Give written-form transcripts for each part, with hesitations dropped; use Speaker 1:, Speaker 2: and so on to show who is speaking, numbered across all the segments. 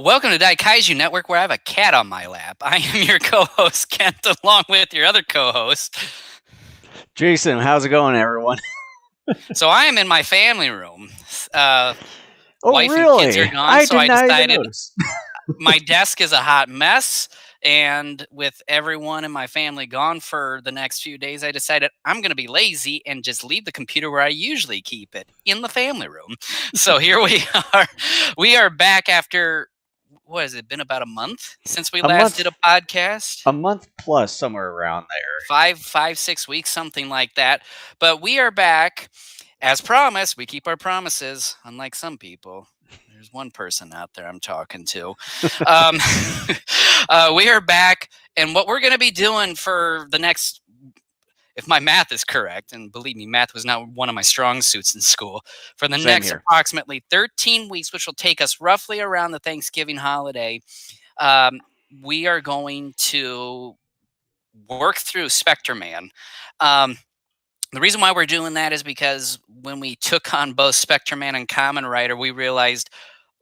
Speaker 1: Welcome to Daikaiju Network, where I have a cat on my lap. I am your co-host, Kent, along with your other co-host.
Speaker 2: Jason, how's it going, everyone?
Speaker 1: So I am in my family room. Uh,
Speaker 2: Oh,
Speaker 1: Wife and kids are
Speaker 2: really?
Speaker 1: gone,
Speaker 2: I
Speaker 1: so
Speaker 2: did
Speaker 1: I
Speaker 2: not even
Speaker 1: decided
Speaker 2: notice.
Speaker 1: my desk is a hot mess. And with everyone in my family gone for the next few days, I decided I'm going to be lazy and just leave the computer where I usually keep it, in the family room. So here we are. We are back after, what has it been, about a month since we
Speaker 2: A
Speaker 1: last did
Speaker 2: month,
Speaker 1: a podcast?
Speaker 2: a month plus, somewhere around there.
Speaker 1: 6 weeks, something like that. But we are back. As promised, we keep our promises, unlike some people. There's one person out there I'm talking to. Um, we are back, and what we're going to be doing for the next, if my math is correct, and believe me, math was not one of my strong suits in school, for the
Speaker 2: Same
Speaker 1: next
Speaker 2: here.
Speaker 1: approximately 13 weeks, which will take us roughly around the Thanksgiving holiday, um, we are going to work through Spectreman. Um, the reason why we're doing that is because when we took on both Spectreman and Common Writer, we realized,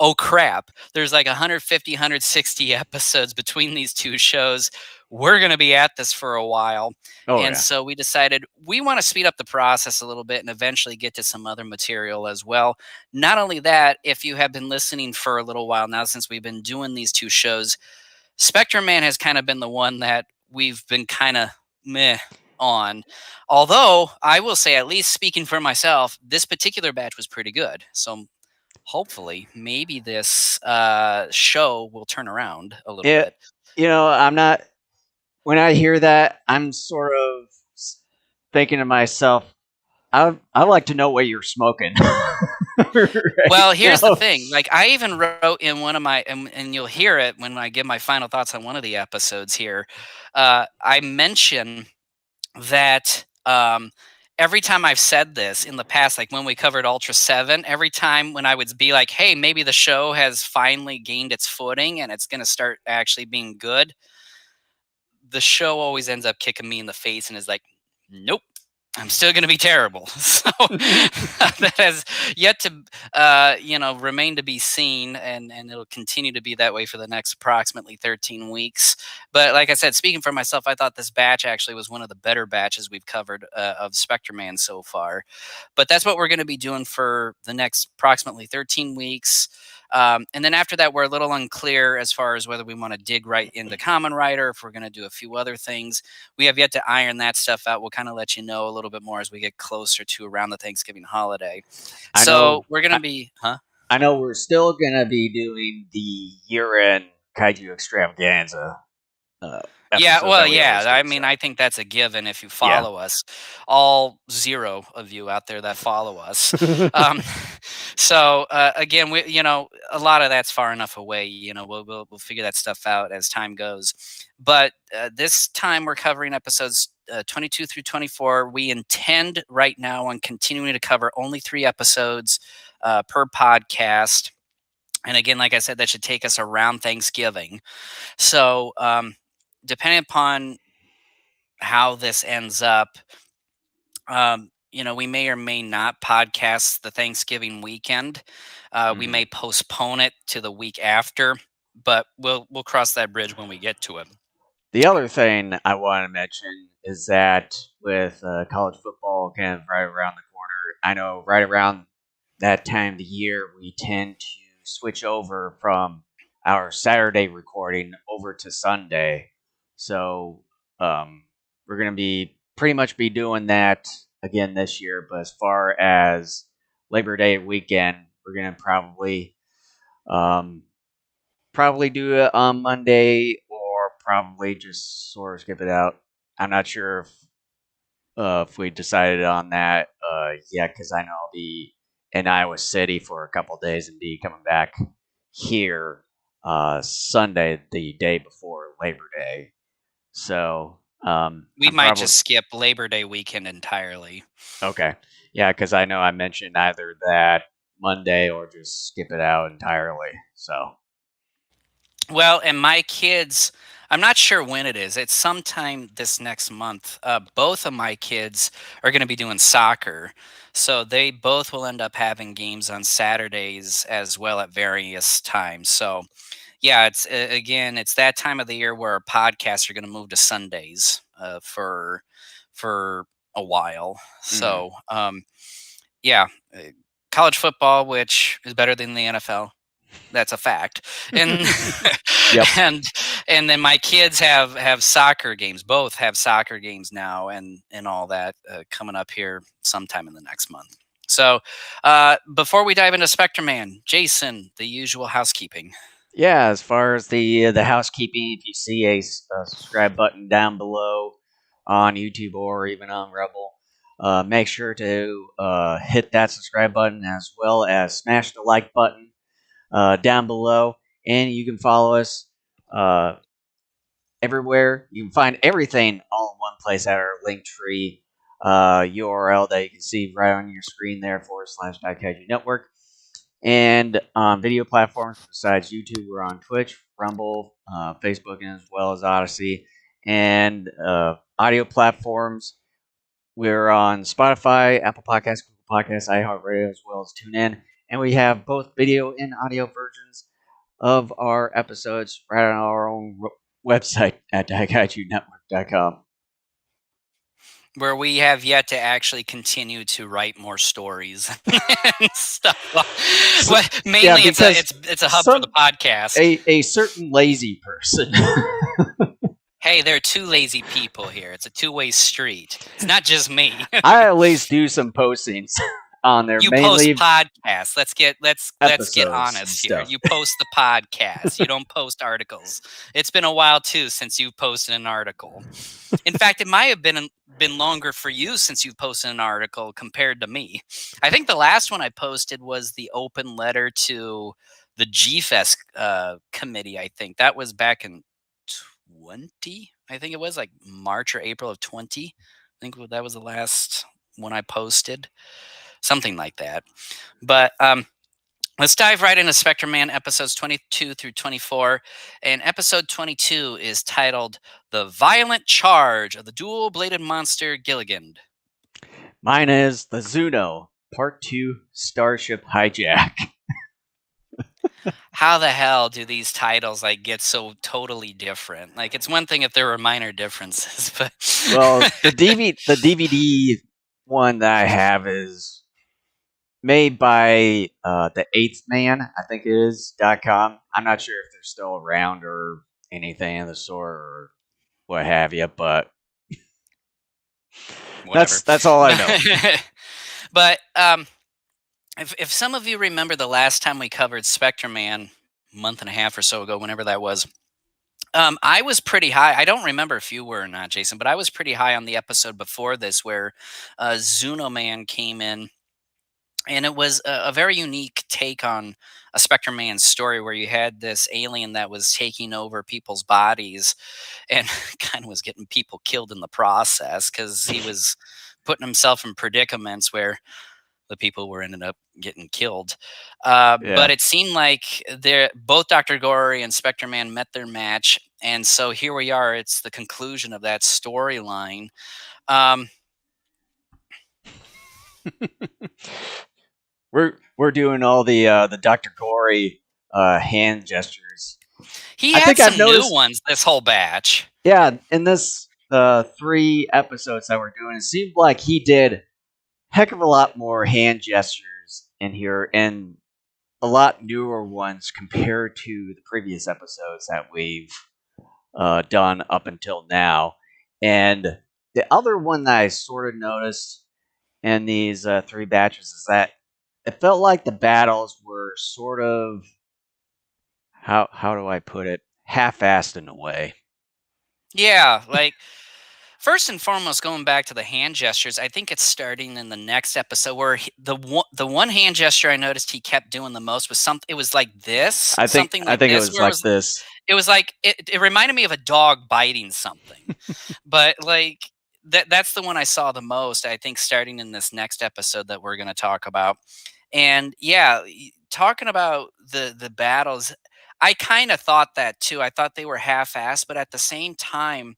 Speaker 1: oh crap, there's like 150, 160 episodes between these two shows. We're going to be at this for a while.
Speaker 2: Oh,
Speaker 1: And
Speaker 2: yeah.
Speaker 1: so we decided we want to speed up the process a little bit and eventually get to some other material as well. Not only that, if you have been listening for a little while now, since we've been doing these two shows, Spectreman has kind of been the one that we've been kind of meh on. Although I will say, at least speaking for myself, this particular batch was pretty good. So hopefully, maybe this show will turn around a little
Speaker 2: It,
Speaker 1: bit.
Speaker 2: I'm not. When I hear that, I'm sort of thinking to myself, I like to know what you're smoking. Right
Speaker 1: Well, here's the
Speaker 2: now.
Speaker 1: thing. Like, I even wrote in one of my, and you'll hear it when I give my final thoughts on one of the episodes here. I mention that every time I've said this in the past, like when we covered Ultra 7, every time when I would be like, hey, maybe the show has finally gained its footing and it's going to start actually being good, the show always ends up kicking me in the face and is like, nope. I'm still going to be terrible. So that has yet to, remain to be seen, and it'll continue to be that way for the next approximately 13 weeks. But like I said, speaking for myself, I thought this batch actually was one of the better batches we've covered of Spectreman so far. But that's what we're going to be doing for the next approximately 13 weeks. And then after that, we're a little unclear as far as whether we want to dig right into Common Writer, if we're going to do a few other things. We have yet to iron that stuff out. We'll kind of let you know a little bit more as we get closer to around the Thanksgiving holiday.
Speaker 2: I
Speaker 1: So
Speaker 2: know.
Speaker 1: we're going to be, huh?
Speaker 2: I know we're still gonna be doing the year-end Kaiju Extravaganza uh,
Speaker 1: Yeah,
Speaker 2: episode
Speaker 1: well,
Speaker 2: that we
Speaker 1: yeah.
Speaker 2: always do.
Speaker 1: I
Speaker 2: So
Speaker 1: mean, I think that's a given if you
Speaker 2: yeah.
Speaker 1: follow us. All zero of you out there that follow us. Um, so again, a lot of that's far enough away. We'll figure that stuff out as time goes. But this time we're covering episodes 22 through 24. We intend right now on continuing to cover only 3 episodes per podcast. And again, like I said, that should take us around Thanksgiving. So, depending upon how this ends up, we may or may not podcast the Thanksgiving weekend. We
Speaker 2: Mhm.
Speaker 1: may postpone it to the week after, but we'll cross that bridge when we get to it.
Speaker 2: The other thing I want to mention is that with college football kind of right around the corner, I know right around that time of the year, we tend to switch over from our Saturday recording over to Sunday. So we're going to be pretty much be doing that again this year. But as far as Labor Day weekend, we're going to um, probably do it on Monday or probably just sort of skip it out. I'm not sure if we decided on that yet because I know I'll be in Iowa City for a couple days and be coming back here Sunday, the day before Labor Day. So
Speaker 1: We
Speaker 2: I'm
Speaker 1: might
Speaker 2: probably
Speaker 1: just skip Labor Day weekend entirely.
Speaker 2: okay. Yeah, because I know I mentioned either that Monday or just skip it out entirely. So
Speaker 1: Well, and my kids, I'm not sure when it is. It's sometime this next month. Both of my kids are going to be doing soccer. So they both will end up having games on Saturdays as well at various times. So yeah, it's again, it's that time of the year where podcasts are going to move to Sundays for a while.
Speaker 2: Hmm.
Speaker 1: So, yeah, uh, college football, which is better than the NFL. That's a fact. And
Speaker 2: Yep.
Speaker 1: and and then my kids have soccer games. Both have soccer games now, and all that coming up here sometime in the next month. So, before we dive into Spectreman, Jason, the usual housekeeping.
Speaker 2: Yeah, as far as the housekeeping, if you see a subscribe button down below on YouTube or even on Rebel, make sure to hit that subscribe button as well as smash the like button down below, and you can follow us uh, everywhere. You can find everything all in one place at our link tree URL that you can see right on your screen there /Daikaiju Network. And on video platforms besides YouTube, we're on Twitch, Rumble, Facebook, and as well as Odyssey. And audio platforms, we're on Spotify, Apple Podcasts, Google Podcasts, iHeartRadio, as well as TuneIn. And we have both video and audio versions of our episodes right on our own website at daikaijunetwork.com.
Speaker 1: Where we have yet to actually continue to write more stories and stuff.
Speaker 2: So,
Speaker 1: Well,
Speaker 2: yeah,
Speaker 1: mainly
Speaker 2: because
Speaker 1: it's a hub for the
Speaker 2: some
Speaker 1: podcast.
Speaker 2: a certain lazy person.
Speaker 1: Hey, there are two lazy people here. It's a two-way street. It's not just me.
Speaker 2: I at least do some postings on there,
Speaker 1: You post
Speaker 2: mainly
Speaker 1: podcasts. Let's get
Speaker 2: episodes and
Speaker 1: honest here.
Speaker 2: stuff.
Speaker 1: You post the podcast. You don't post articles. It's been a while too since you've posted an article. In fact, it might have been longer for you since you've posted an article compared to me. I think the last one I posted was the open letter to the GFest committee. I think that was back in 20. I think it was like March or April of 20. I think that was the last one I posted, something like that. But let's dive right into Spectreman episodes 22 through 24. And episode 22 is titled The Violent Charge of the Dual Bladed Monster Gilligand.
Speaker 2: Mine is the Zuno Part 2 Starship Hijack.
Speaker 1: How the hell do these titles like get so totally different? Like it's one thing if there were minor differences, but
Speaker 2: Well, the DVD one that I have is made by the Eighth Man, I think it is .com. I'm not sure if they're still around or anything of the sort or what have you, but
Speaker 1: whatever.
Speaker 2: that's all I know.
Speaker 1: But if some of you remember the last time we covered Spectreman, a month and a half or so ago, whenever that was, I was pretty high. I don't remember if you were or not, Jason, but I was pretty high on the episode before this where Zuno Man came in. And it was a very unique take on a Spectre Man story where you had this alien that was taking over people's bodies and kind of was getting people killed in the process because he was putting himself in predicaments where the people were ended up getting killed.
Speaker 2: Yeah.
Speaker 1: But it seemed like both Dr. Gory and Spectre Man met their match. And so here we are. It's the conclusion of that storyline. Um,
Speaker 2: we're doing all the Dr. Gory hand gestures.
Speaker 1: he
Speaker 2: I
Speaker 1: had
Speaker 2: think I've
Speaker 1: some new
Speaker 2: noticed.
Speaker 1: ones this whole batch.
Speaker 2: Yeah, in this 3 episodes that we're doing, it seemed like he did heck of a lot more hand gestures in here, and a lot newer ones compared to the previous episodes that we've done up until now. And the other one that I sort of noticed in these 3 batches is that it felt like the battles were sort of how do I put it, half-assed in a way.
Speaker 1: Yeah, like first and foremost, going back to the hand gestures, I think it's starting in the next episode where the one hand gesture I noticed he kept doing the most was something. It was like this,
Speaker 2: I think
Speaker 1: something
Speaker 2: I
Speaker 1: like
Speaker 2: think it
Speaker 1: this,
Speaker 2: was
Speaker 1: where
Speaker 2: like this.
Speaker 1: it was like it reminded me of a dog biting something, but like that's the one I saw the most. I think starting in this next episode that we're going to talk about, and yeah, talking about the battles. I kind of thought that too. I thought they were half-assed, but at the same time,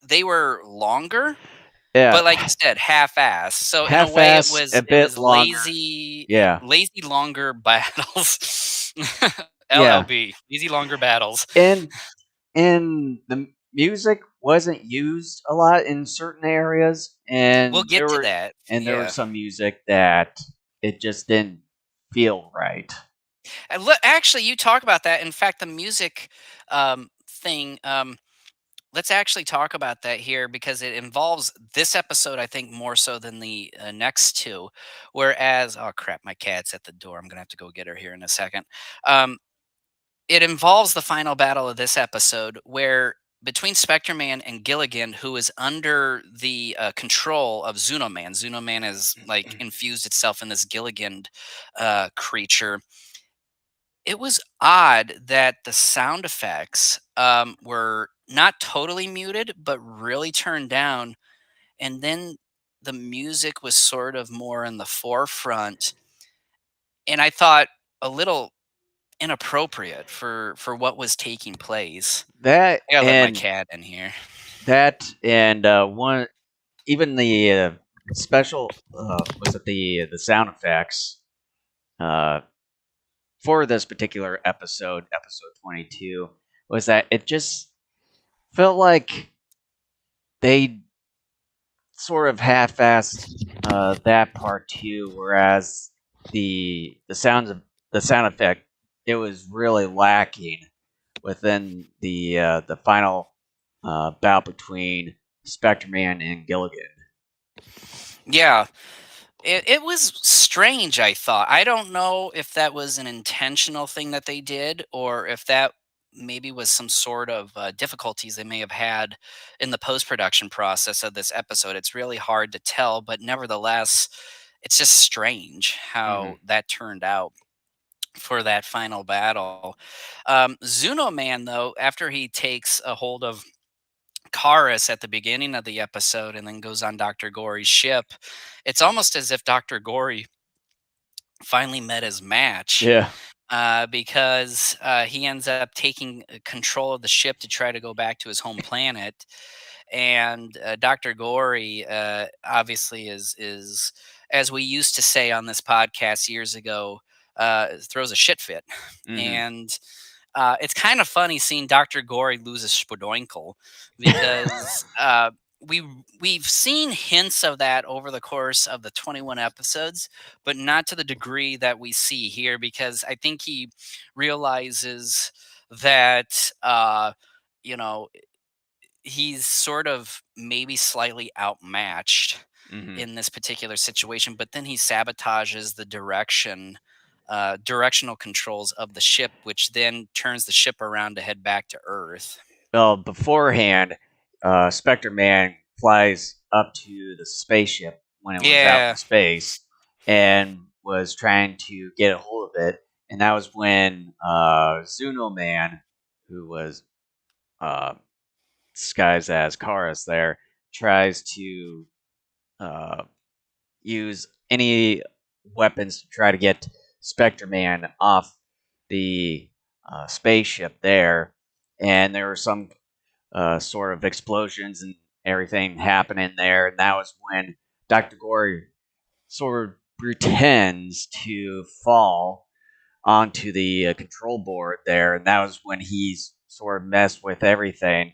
Speaker 1: they were longer,
Speaker 2: Yeah,
Speaker 1: but like you said, half-assed. So in a way,
Speaker 2: half-ass, a
Speaker 1: it
Speaker 2: bit
Speaker 1: was
Speaker 2: longer.
Speaker 1: lazy,
Speaker 2: Yeah.
Speaker 1: lazy longer battles
Speaker 2: Yeah,
Speaker 1: LLB, easy longer battles.
Speaker 2: and the music wasn't used a lot in certain areas,
Speaker 1: We'll get to that.
Speaker 2: and there was
Speaker 1: Yeah.
Speaker 2: some music that it just didn't feel right.
Speaker 1: Actually, you talk about that. In fact, the music thing. Let's actually talk about that here because it involves this episode, I think, more so than the next two. Whereas, oh crap, my cat's at the door. I'm gonna have to go get her here in a second. Um, it involves the final battle of this episode, where between Spectreman and Gilligan, who is under the control of Zunoman. Zunoman has like infused itself in this Gilligan creature. It was odd that the sound effects were not totally muted, but really turned down. And then the music was sort of more in the forefront. And I thought a little inappropriate for what was taking place.
Speaker 2: That
Speaker 1: I gotta let my
Speaker 2: and
Speaker 1: cat in here.
Speaker 2: one even the special was it the sound effects uh, for this particular episode, episode 22, was that it just felt like they sort of half-assed that part too, whereas the sound effect, it was really lacking within the final bout between Spectreman and Gilligan.
Speaker 1: Yeah, it was strange, I thought. I don't know if that was an intentional thing that they did or if that maybe was some sort of difficulties they may have had in the post-production process of this episode. It's really hard to tell, but nevertheless, it's just strange how
Speaker 2: Hmm.
Speaker 1: that turned out for that final battle. Zuno Man, though, after he takes a hold of Karis at the beginning of the episode and then goes on Dr. Gory's ship, it's almost as if Dr. Gory finally met his match
Speaker 2: Yeah.
Speaker 1: because he ends up taking control of the ship to try to go back to his home planet. And Dr. Gory obviously is, as we used to say on this podcast years ago, throws a shit fit.
Speaker 2: Hmm.
Speaker 1: And it's kind of funny seeing Dr. Gory lose a spodoinkle because we we've seen hints of that over the course of the 21 episodes, but not to the degree that we see here because I think he realizes that you know he's sort of maybe slightly outmatched
Speaker 2: Hmm.
Speaker 1: in this particular situation, but then he sabotages the directional controls of the ship, which then turns the ship around to head back to Earth.
Speaker 2: Well, beforehand, Spectre Man flies up to the spaceship when it was out in
Speaker 1: Yeah,
Speaker 2: space and was trying to get a hold of it. And that was when Zuno Man, who was uh, disguised as Karis there, tries to uh, use any weapons to try to get Spectre Man off the spaceship there. And there were some sort of explosions and everything happening there. And that was when Dr. Gory sort of pretends to fall onto the control board there. And that was when he's sort of messed with everything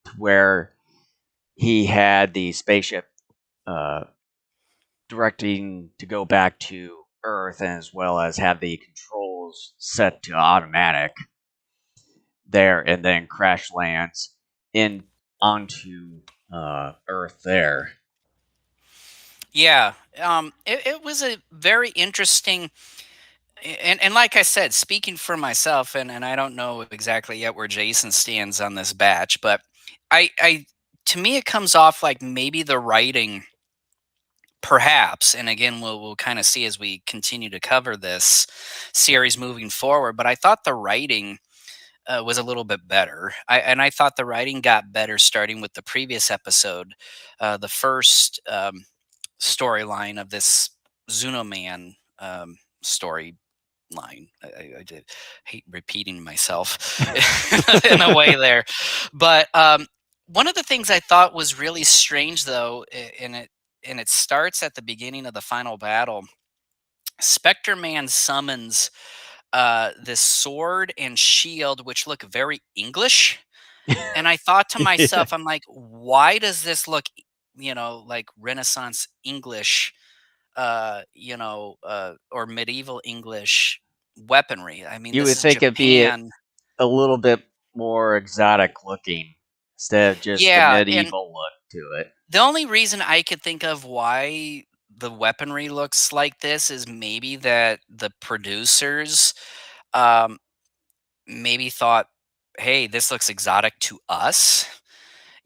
Speaker 2: to where he had the spaceship uh, directing to go back to Earth, and as well as have the controls set to automatic there, and then crash lands in onto Earth there.
Speaker 1: yeah. It was a very interesting, and like I said, speaking for myself, and I don't know exactly yet where Jason stands on this batch, but I to me it comes off like maybe the writing perhaps, and again, we'll kind of see as we continue to cover this series moving forward. But I thought the writing was a little bit better, and I thought the writing got better starting with the previous episode, the first storyline of this Zuno Man story line. I did hate repeating myself in a way there, but one of the things I thought was really strange, though, and it starts at the beginning of the final battle. Spectre Man summons this sword and shield, which look very English. And I thought to
Speaker 2: Yeah.
Speaker 1: myself, I'm like, why does this look, like Renaissance English, or medieval English weaponry? I mean,
Speaker 2: You
Speaker 1: this
Speaker 2: would
Speaker 1: is
Speaker 2: think it'd be
Speaker 1: Japan.
Speaker 2: a little bit more exotic looking instead of just the
Speaker 1: Yeah. And
Speaker 2: medieval look to it.
Speaker 1: the only reason I could think of why the weaponry looks like this is maybe that the producers um, maybe thought, hey, this looks exotic to us,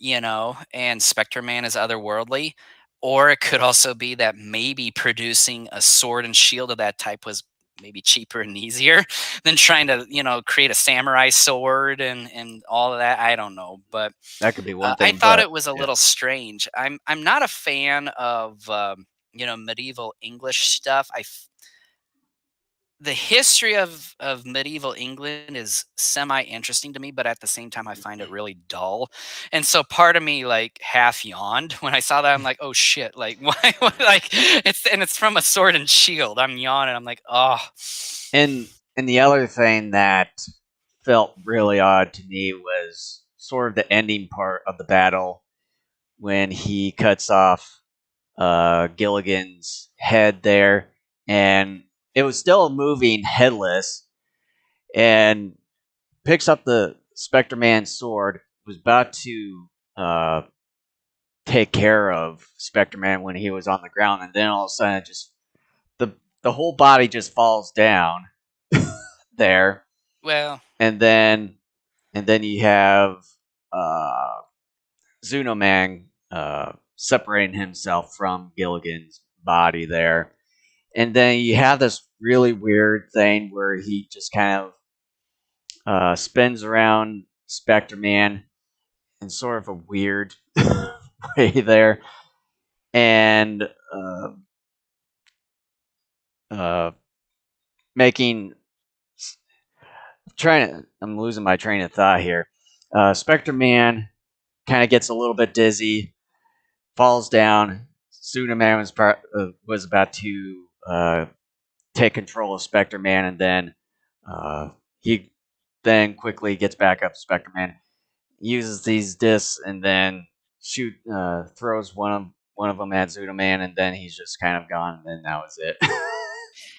Speaker 1: and Spectreman is otherworldly. Or it could also be that maybe producing a sword and shield of that type was maybe cheaper and easier than trying to, create a samurai sword and all of that. I don't know, but
Speaker 2: That could be one
Speaker 1: I
Speaker 2: thing,
Speaker 1: thought
Speaker 2: but
Speaker 1: it was a
Speaker 2: yeah.
Speaker 1: little strange. I'm not a fan of medieval English stuff. The history of medieval England is semi interesting to me, but at the same time, I find it really dull. And so part of me like half yawned when I saw that. I'm like, oh shit! Like why? Like it's from a sword and shield. I'm yawning. I'm like, oh.
Speaker 2: And the other thing that felt really odd to me was sort of the ending part of the battle when he cuts off Gilligan's head there, and it was still moving headless, and picks up the Spectre Man's sword, was about to take care of Spectre Man when he was on the ground, and then all of a sudden, just the the whole body just falls down there,
Speaker 1: Well,
Speaker 2: and then you have uh, Zunoman separating himself from Gilligan's body there, and then you have this really weird thing where he just kind of spins around Spectre Man in sort of a weird way there, and uh, making trying to. I'm losing my train of thought here. Spectre Man kind of gets a little bit dizzy, falls down. Sudaman was about to take control of Spectre Man, and then he then quickly gets back up to Spectre Man, uses these discs, and then throws one of them at Zudaman, and then he's just kind of gone, and then that was it.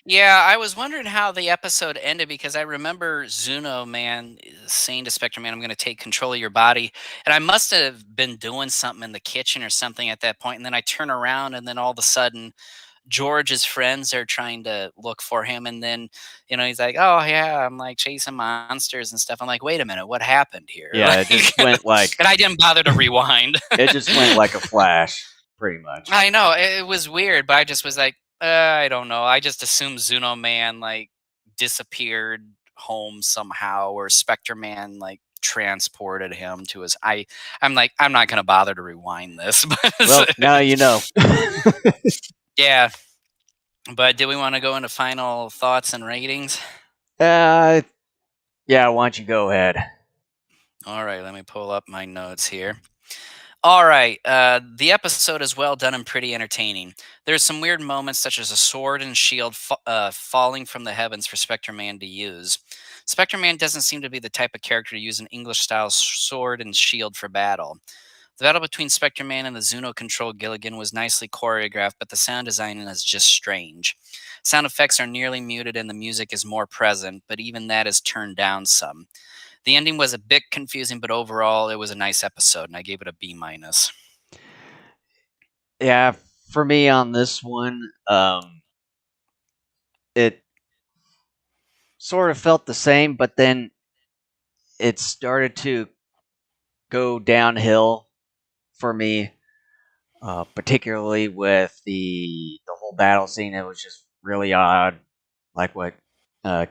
Speaker 1: yeah, I was wondering how the episode ended because I remember Zuno Man saying to Spectre Man, "I'm going to take control of your body," and I must have been doing something in the kitchen or something at that point, and then I turn around, and then all of a sudden George's friends are trying to look for him, and then he's like, "Oh yeah, I'm like chasing monsters and stuff." I'm like, "Wait a minute, what happened here?"
Speaker 2: Yeah, it
Speaker 1: Like,
Speaker 2: just went like
Speaker 1: and I didn't bother to rewind.
Speaker 2: it just went like a flash, pretty much.
Speaker 1: I know it was weird, but I just was like, I don't know. I just assumed Zuno Man like disappeared home somehow, or Spectre Man like transported him to his. I'm like, I'm not gonna bother to rewind this,
Speaker 2: Well,
Speaker 1: but
Speaker 2: now you know.
Speaker 1: yeah. But do we want to go into final thoughts and ratings?
Speaker 2: uh, yeah, why don't you go ahead?
Speaker 1: All right, let me pull up my notes here. All right, the episode is well done and pretty entertaining. There's some weird moments, such as a sword and shield falling from the heavens for Spectre Man to use. Spectre Man doesn't seem to be the type of character to use an English style sword and shield for battle. The battle between Spectre Man and the Zuno controlled Gilligan was nicely choreographed, but the sound design is just strange. Sound effects are nearly muted and the music is more present, but even that is turned down some. The ending was a bit confusing, but overall, it was a nice episode, and I gave it a B minus.
Speaker 2: Yeah, for me on this one, it sort of felt the same, but then it started to go downhill for me, particularly with the whole battle scene. It was just really odd, like what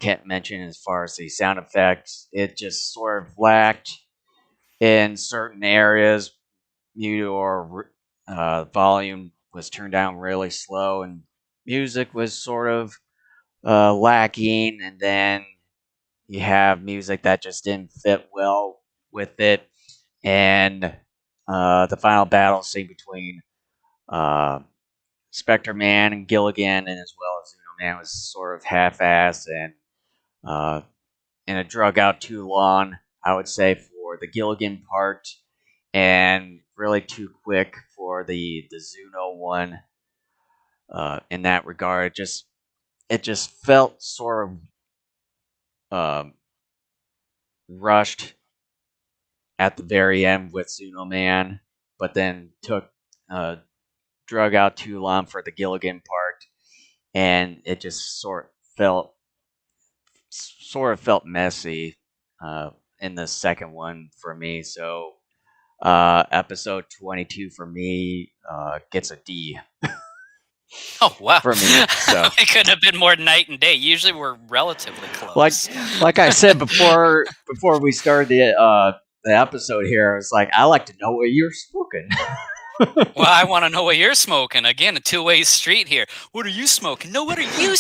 Speaker 2: Kent mentioned as far as the sound effects. It just sort of lacked in certain areas. Mute or volume was turned down really slow, and music was sort of lacking. And then you have music that just didn't fit well with it, and the final battle scene between uh, Spectre Man and Gilligan, and as well as Uno Man, was sort of half-assed and uh, and it drug out too long, I would say, for the Gilligan part, and really too quick for the Zuno one. In that regard, it just felt sort of rushed at the very end with Zuno Man, but then took drug out too long for the Gilligan part, and it just sort of felt messy in the second one for me. So episode 22 for me gets a D
Speaker 1: Oh, wow.
Speaker 2: for me. So
Speaker 1: It couldn't have been more night and day. Usually we're relatively
Speaker 2: like
Speaker 1: close.
Speaker 2: like I said before we started the episode here, I was like, I like to know what you're smoking.
Speaker 1: Well, I want to know what you're smoking. Again, a two-way street here. What are you smoking? No, what are you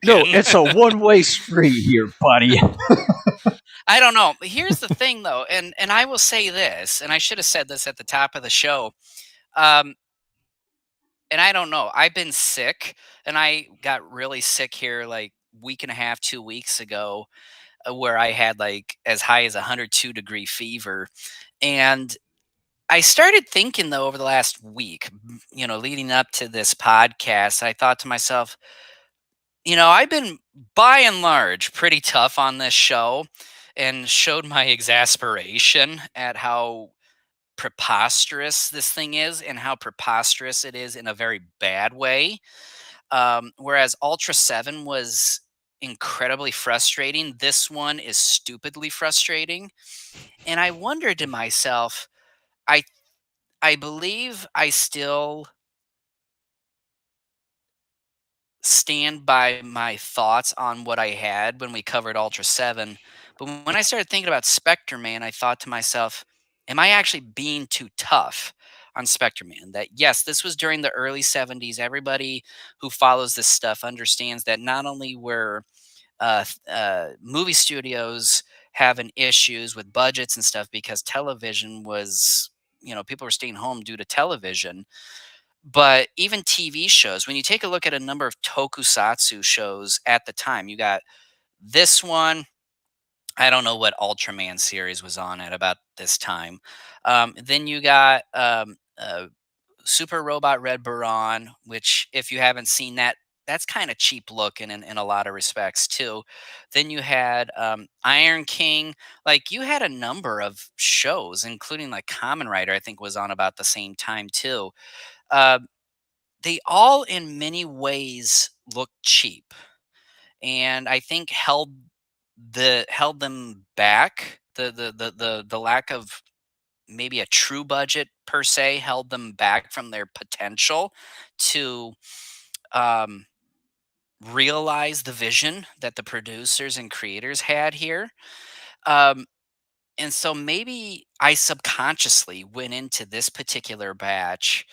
Speaker 2: No,
Speaker 1: smoking?
Speaker 2: it's a one-way street here, buddy.
Speaker 1: I don't know. Here's the thing, though, and I will say this, and I should have said this at the top of the show. Um, and I don't know. I've been sick, and I got really sick here like week and a half, 2 weeks ago, where I had like as high as 102-degree fever, and I started thinking though over the last week, leading up to this podcast, I thought to myself, I've been by and large pretty tough on this show and showed my exasperation at how preposterous this thing is and how preposterous it is in a very bad way. Whereas Ultra 7 was incredibly frustrating, this one is stupidly frustrating. And I wondered to myself, I I believe I still stand by my thoughts on what I had when we covered Ultra 7. But when I started thinking about Spectreman, I thought to myself, am I actually being too tough on Spectreman? That yes, this was during the early 70s. Everybody who follows this stuff understands that not only were movie studios having issues with budgets and stuff because television was, people were staying home due to television, but even TV shows, when you take a look at a number of tokusatsu shows at the time, you got this one. I don't know what Ultraman series was on at about this time. Then you got Super Robot Red Baron, which, if you haven't seen that, that's kind of cheap looking in a lot of respects too. Then you had Iron King. Like, you had a number of shows, including like Kamen Rider, I think was on about the same time too. Uh, they all in many ways look cheap, and I think held them back. The lack of maybe a true budget per se held them back from their potential to um, realize the vision that the producers and creators had here. Um, and so maybe I subconsciously went into this particular batch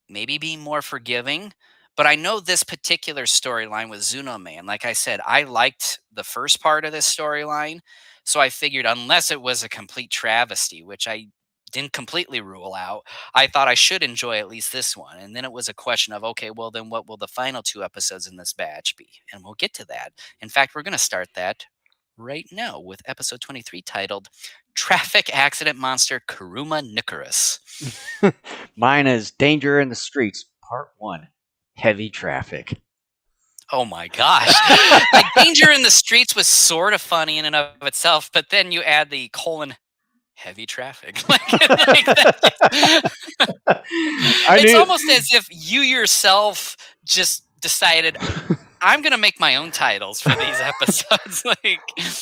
Speaker 1: maybe being more forgiving. But I know this particular storyline with Zuno Man. Like I said, I liked the first part of this storyline. So I figured, unless it was a complete travesty, which I didn't completely rule out, I thought I should enjoy at least this one. And then it was a question of, okay, well, then what will the final two episodes in this batch be? And we'll get to that. In fact, we're going to start that right now with episode 23, titled Traffic Accident Monster Kuruma Nicorus.
Speaker 2: Mine is Danger in the Streets, Part 1, Heavy Traffic.
Speaker 1: Oh my gosh. Like, Danger in the Streets was sort of funny in and of itself, but then you add the colon heavy traffic.
Speaker 2: I
Speaker 1: It's
Speaker 2: knew.
Speaker 1: almost as if you yourself just decided, I'm going to make my own titles for these episodes.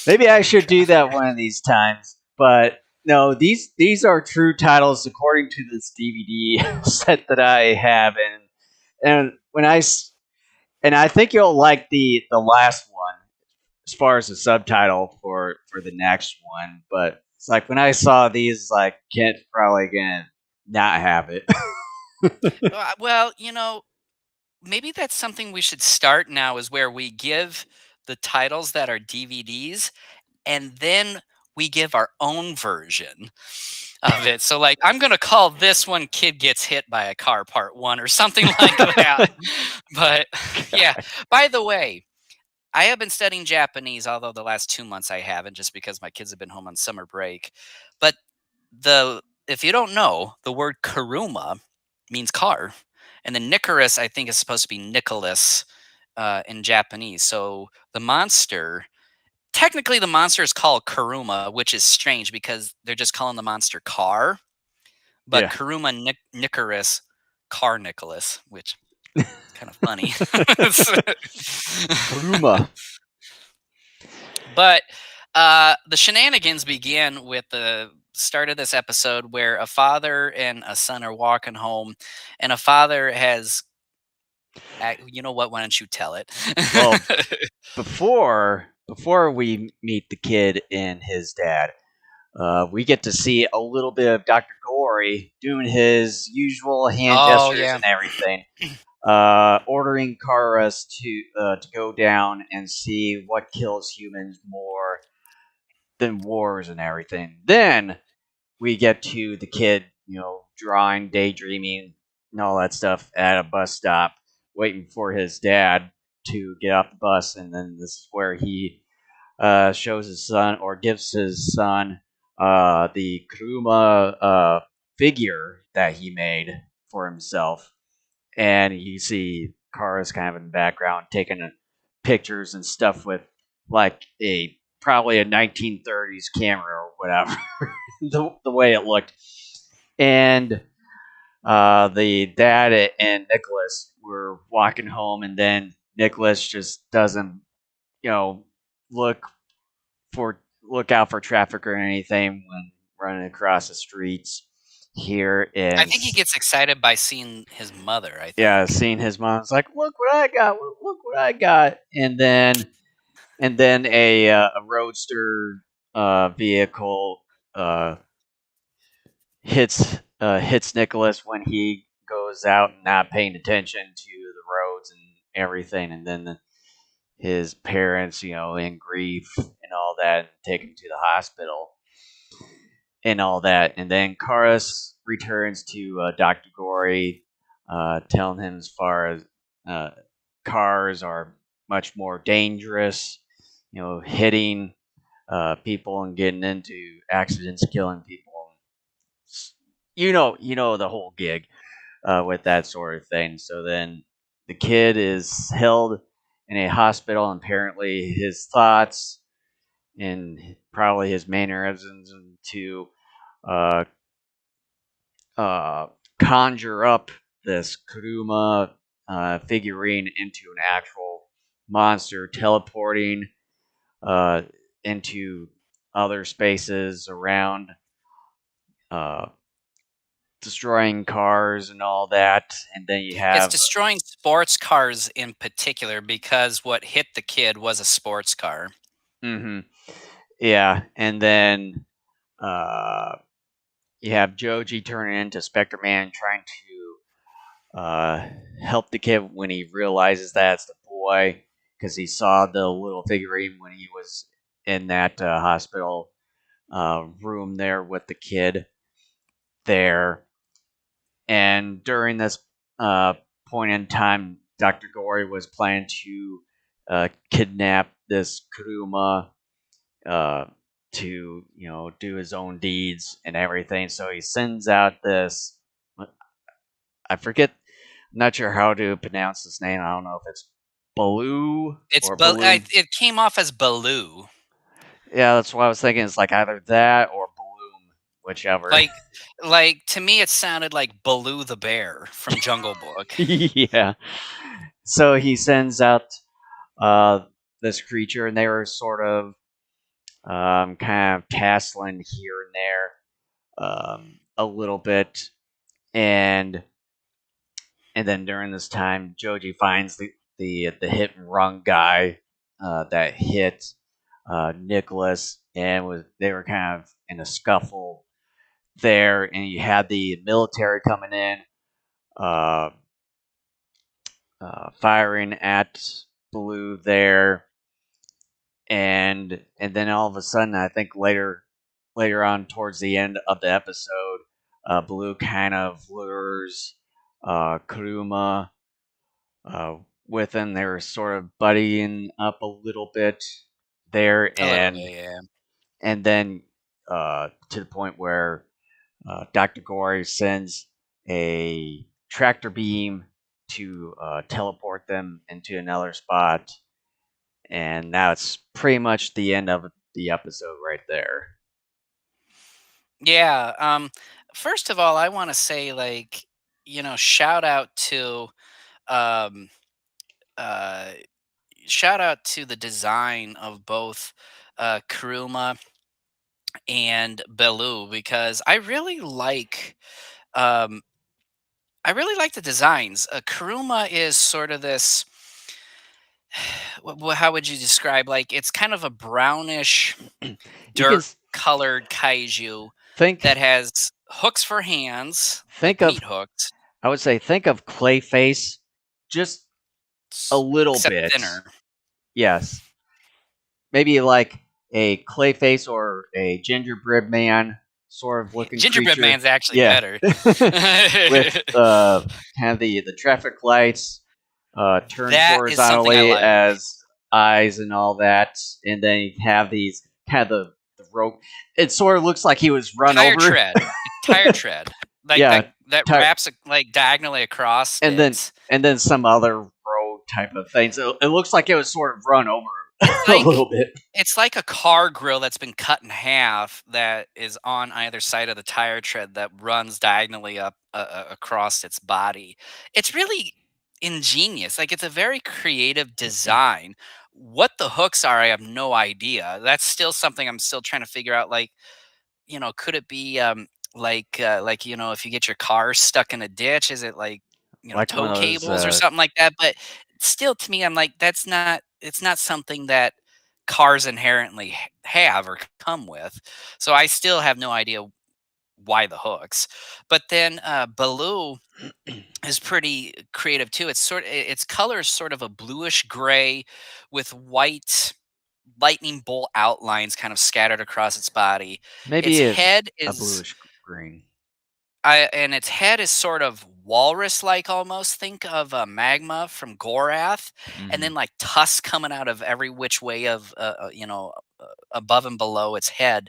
Speaker 2: Maybe I should do that one of these times. But no, these are true titles according to this DVD set that I have, and and I think you'll like the last one as far as the subtitle for the next one. But it's like when I saw these, like Kent's probably gonna not have it.
Speaker 1: well, maybe that's something we should start now, is where we give the titles that are DVDs, and then we give our own version of it. So, like, I'm going to call this one Kid Gets Hit by a Car Part 1 or something like that. But yeah, by the way, I have been studying Japanese, although the last 2 months I haven't, just because my kids have been home on summer break. But the if you don't know, the word Kuruma means car, and then Nicarus, I think, is supposed to be Nicholas, in Japanese. So the monster technically, the monster is called Kuruma, which is strange because they're just calling the monster Car, but
Speaker 2: Yeah.
Speaker 1: Kuruma Nicarus, Car Nicholas, which kind of funny.
Speaker 2: Kuruma.
Speaker 1: But the shenanigans begin with the start of this episode where a father and a son are walking home, and a father has. You know what? Why don't you tell it?
Speaker 2: Well, before we meet the kid and his dad, we get to see a little bit of Dr. Gory doing his usual hand
Speaker 1: Oh
Speaker 2: gestures
Speaker 1: yeah.
Speaker 2: and everything, ordering Karas to go down and see what kills humans more than wars and everything. Then we get to the kid, drawing, daydreaming, and all that stuff at a bus stop, waiting for his dad to get off the bus, and then this is where he shows his son or gives his son the Kuruma figure that he made for himself, and you see Kara's kind of in the background taking pictures and stuff with like a probably a 1930s camera or whatever, the way it looked, and the dad and Nicholas were walking home, and then Nicholas just doesn't, you know, look look out for traffic or anything when running across the streets here
Speaker 1: I
Speaker 2: in
Speaker 1: think he gets excited by seeing his mother, I
Speaker 2: yeah,
Speaker 1: think.
Speaker 2: seeing his mom's like, "Look what I got! Look what I got!" And then a roadster vehicle uh, hits Nicholas when he goes out and not paying attention to the roads and everything, and then his parents, in grief and all that, take him to the hospital and all that. And then Karas returns to Dr. Gory, telling him as far as uh, cars are much more dangerous, hitting people and getting into accidents, killing people. You know the whole gig with that sort of thing. So then the kid is held in a hospital, and apparently his thoughts and probably his mannerisms to uh, uh, conjure up this Kuruma figurine into an actual monster, teleporting uh, into other spaces around, uh, destroying cars and all that. And then you
Speaker 1: It's
Speaker 2: have,
Speaker 1: destroying sports cars in particular because what hit the kid was a sports car.
Speaker 2: hmm yeah, and then uh, you have Joji turning into Spectreman, trying to help the kid when he realizes that it's the boy, because he saw the little figurine when he was in that hospital room there with the kid there. And during this point in time, Dr. Gory was planning to kidnap this Kuruma uh, to, do his own deeds and everything. So he sends out this. I forget. I'm not sure how to pronounce this name. I don't know if it's Baloo
Speaker 1: It's
Speaker 2: or Baloo.
Speaker 1: it came off as Baloo.
Speaker 2: Yeah, that's what I was thinking. It's like either that or Bloom, whichever.
Speaker 1: Like like to me it sounded like Baloo the bear from Jungle Book.
Speaker 2: Yeah. So he sends out uh, this creature, and they were sort of kind of tasseling here and there a little bit, and then during this time, Joji finds the hit and run guy that hit Nicholas, and they were kind of in a scuffle there, and you had the military coming in, uh, firing at Blue there, and then all of a sudden, I think later on towards the end of the episode, Blue kind of lures Kuruma with them. They were sort of buddying up a little bit there,
Speaker 1: A little bit, yeah.
Speaker 2: and then to the point where Dr. Gory sends a tractor beam to teleport them into another spot, and that's pretty much the end of the episode right there.
Speaker 1: Yeah. First of all, I want to say, like, shout out to um, uh, the design of both Kuruma and Bellu, because um, I really like the designs. Kuruma is sort of this. How would you describe? Like, it's kind of a brownish,
Speaker 2: You can
Speaker 1: dirt colored kaiju
Speaker 2: think
Speaker 1: that has hooks for hands, like
Speaker 2: think of
Speaker 1: meat hooks,
Speaker 2: I would say think of Clayface just a little
Speaker 1: except
Speaker 2: bit.
Speaker 1: thinner.
Speaker 2: Yes, maybe like a Clayface or a gingerbread man sort of looking
Speaker 1: Gingerbread
Speaker 2: creature.
Speaker 1: Man's actually
Speaker 2: Yeah,
Speaker 1: better.
Speaker 2: with kind of the traffic lights turned
Speaker 1: That is something I
Speaker 2: horizontally
Speaker 1: like.
Speaker 2: as eyes and all that, and then you have these kind of the rope. It sort of looks like he was run
Speaker 1: Tire
Speaker 2: over.
Speaker 1: tread. It's tire tread. Like
Speaker 2: Yeah,
Speaker 1: that
Speaker 2: tire,
Speaker 1: wraps like diagonally across.
Speaker 2: and then
Speaker 1: It's
Speaker 2: some other road type of thing. So it looks like it was sort of run over
Speaker 1: it's
Speaker 2: a
Speaker 1: like
Speaker 2: little bit.
Speaker 1: it's like a car grill that's been cut in half that is on either side of the tire tread that runs diagonally up across its body. It's really ingenious. Like, it's a very creative design. What the hooks are, I have no idea. That's still something I'm still trying to figure out. Like, could it be like, if you get your car stuck in a ditch, is it like,
Speaker 2: Like one
Speaker 1: tow
Speaker 2: of those.
Speaker 1: cables or something like that? But still, to me, I'm like, it's not something that cars inherently have or come with. So I still have no idea why the hooks. But then Baloo is pretty creative too. Its color is sort of a bluish gray with white lightning bolt outlines kind of scattered across its body. Its
Speaker 2: Maybe
Speaker 1: head
Speaker 2: a
Speaker 1: is
Speaker 2: bluish green.
Speaker 1: and its head is sort of walrus-like almost. Think of magma from Gorath, and
Speaker 2: Hmm.
Speaker 1: then like tusks coming out of every which way of above and below its head.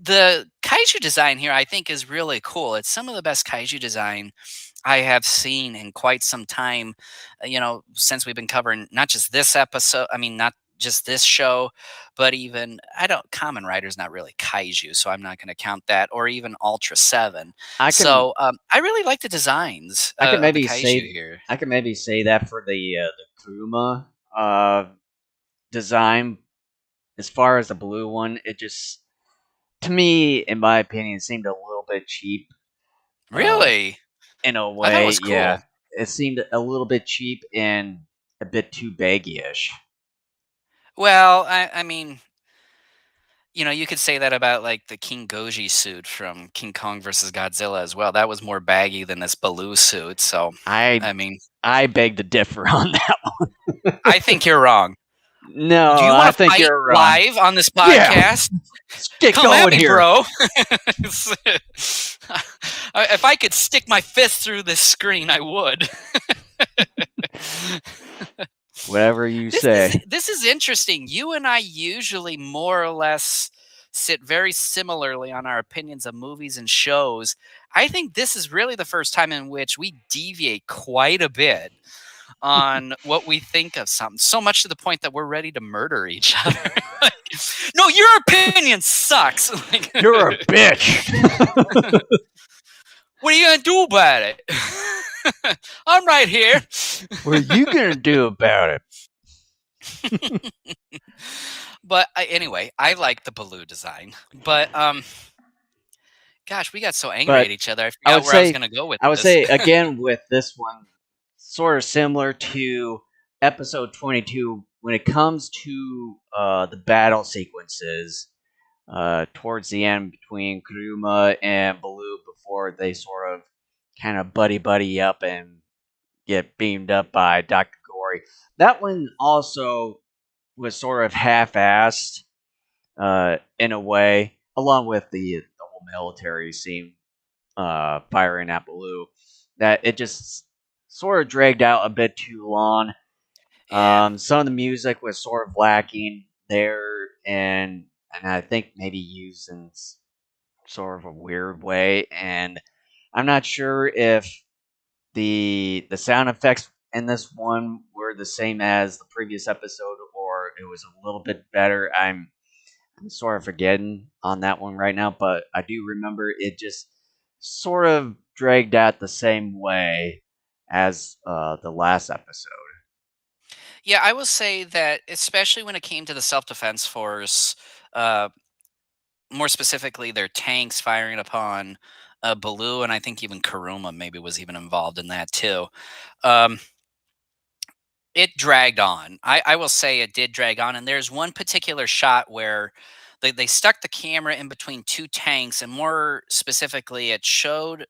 Speaker 1: The kaiju design here, I think, is really cool. It's some of the best kaiju design I have seen in quite some time, since we've been covering not just this episode, I mean, not just this show, but even, I don't, Common Rider's not really kaiju, so I'm not going to count that, or even Ultra 7.
Speaker 2: I can
Speaker 1: So I really like the designs
Speaker 2: I can
Speaker 1: of the
Speaker 2: maybe
Speaker 1: kaiju
Speaker 2: say
Speaker 1: here.
Speaker 2: that for the Kuruma design. As far as the blue one, it just to me, in my opinion, seemed a little bit cheap. Uh,
Speaker 1: Really?
Speaker 2: in a
Speaker 1: I thought it
Speaker 2: way,
Speaker 1: was
Speaker 2: yeah,
Speaker 1: cool.
Speaker 2: it seemed a little bit cheap and a bit too baggy-ish.
Speaker 1: Well, I mean, you could say that about like the King Goji suit from King Kong versus Godzilla as well. That was more baggy than this Baloo suit. So,
Speaker 2: I
Speaker 1: I mean,
Speaker 2: I beg to differ on that one.
Speaker 1: I think you're wrong. Do
Speaker 2: No,
Speaker 1: you
Speaker 2: I
Speaker 1: want to
Speaker 2: think
Speaker 1: fight
Speaker 2: you're wrong.
Speaker 1: live on this
Speaker 2: Yeah,
Speaker 1: podcast?
Speaker 2: let's get
Speaker 1: Come at
Speaker 2: going
Speaker 1: me,
Speaker 2: here.
Speaker 1: bro. If I could stick my fist through this screen, I would.
Speaker 2: Whatever you
Speaker 1: This is
Speaker 2: say.
Speaker 1: this is interesting. You and I usually more or less sit very similarly on our opinions of movies and shows. I think this is really the first time in which we deviate quite a bit on what we think of something. So much to the point that we're ready to murder each other. Like, no, your opinion sucks. Like,
Speaker 2: You're a bitch.
Speaker 1: what are you gonna do about it? I'm right here.
Speaker 2: What are you gonna do about it?
Speaker 1: But anyway, I like the Baloo design. But gosh, we got so angry at
Speaker 2: But
Speaker 1: each other. I
Speaker 2: I
Speaker 1: forgot
Speaker 2: would
Speaker 1: where I was
Speaker 2: say,
Speaker 1: gonna go with
Speaker 2: I would
Speaker 1: this.
Speaker 2: say again with this one, sort of similar to episode 22 when it comes to the battle sequences towards the end between Kuruma and Baloo before they sort of kind of buddy up and get beamed up by Dr. Gory. That one also was sort of half-assed in a way, along with the whole military scene firing at Baloo. That it just sort of dragged out a bit too long.
Speaker 1: Yeah.
Speaker 2: Some of the music was sort of lacking there, and I think maybe used in sort of a weird way. And I'm not sure if the sound effects in this one were the same as the previous episode, or it was a little bit better. I'm sort of forgetting on that one right now, but I do remember it just sort of dragged out the same way as the last episode.
Speaker 1: Yeah, I will say that especially when it came to the self-defense force, uh, more specifically their tanks firing upon Baloo, and I think even Karuma maybe was even involved in that too. Um, it dragged on. I will say it did drag on, and there's one particular shot where they stuck the camera in between two tanks, and more specifically, it showed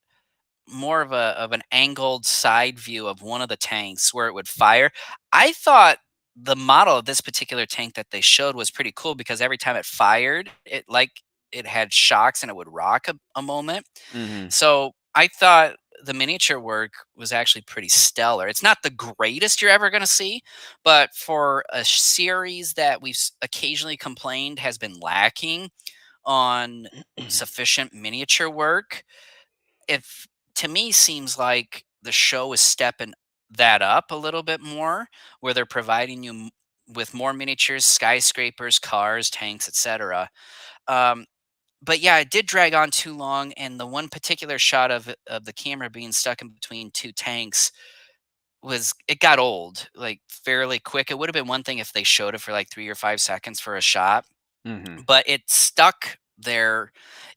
Speaker 1: more of an angled side view of one of the tanks where it would fire. I thought the model of this particular tank that they showed was pretty cool because every time it fired, it had shocks and it would rock a moment.
Speaker 2: Hmm.
Speaker 1: So I thought the miniature work was actually pretty stellar. It's not the greatest you're ever going to see, but for a series that we've occasionally complained has been lacking on sufficient miniature work, if to me seems like the show is stepping that up a little bit more, where they're providing you with more miniatures, skyscrapers, cars, tanks, etc. Um, but yeah, it did drag on too long, and the one particular shot of the camera being stuck in between two tanks was it got old like fairly quick. It would have been one thing if they showed it for like 3 or 5 seconds for a shot,
Speaker 2: Hmm.
Speaker 1: but it stuck there.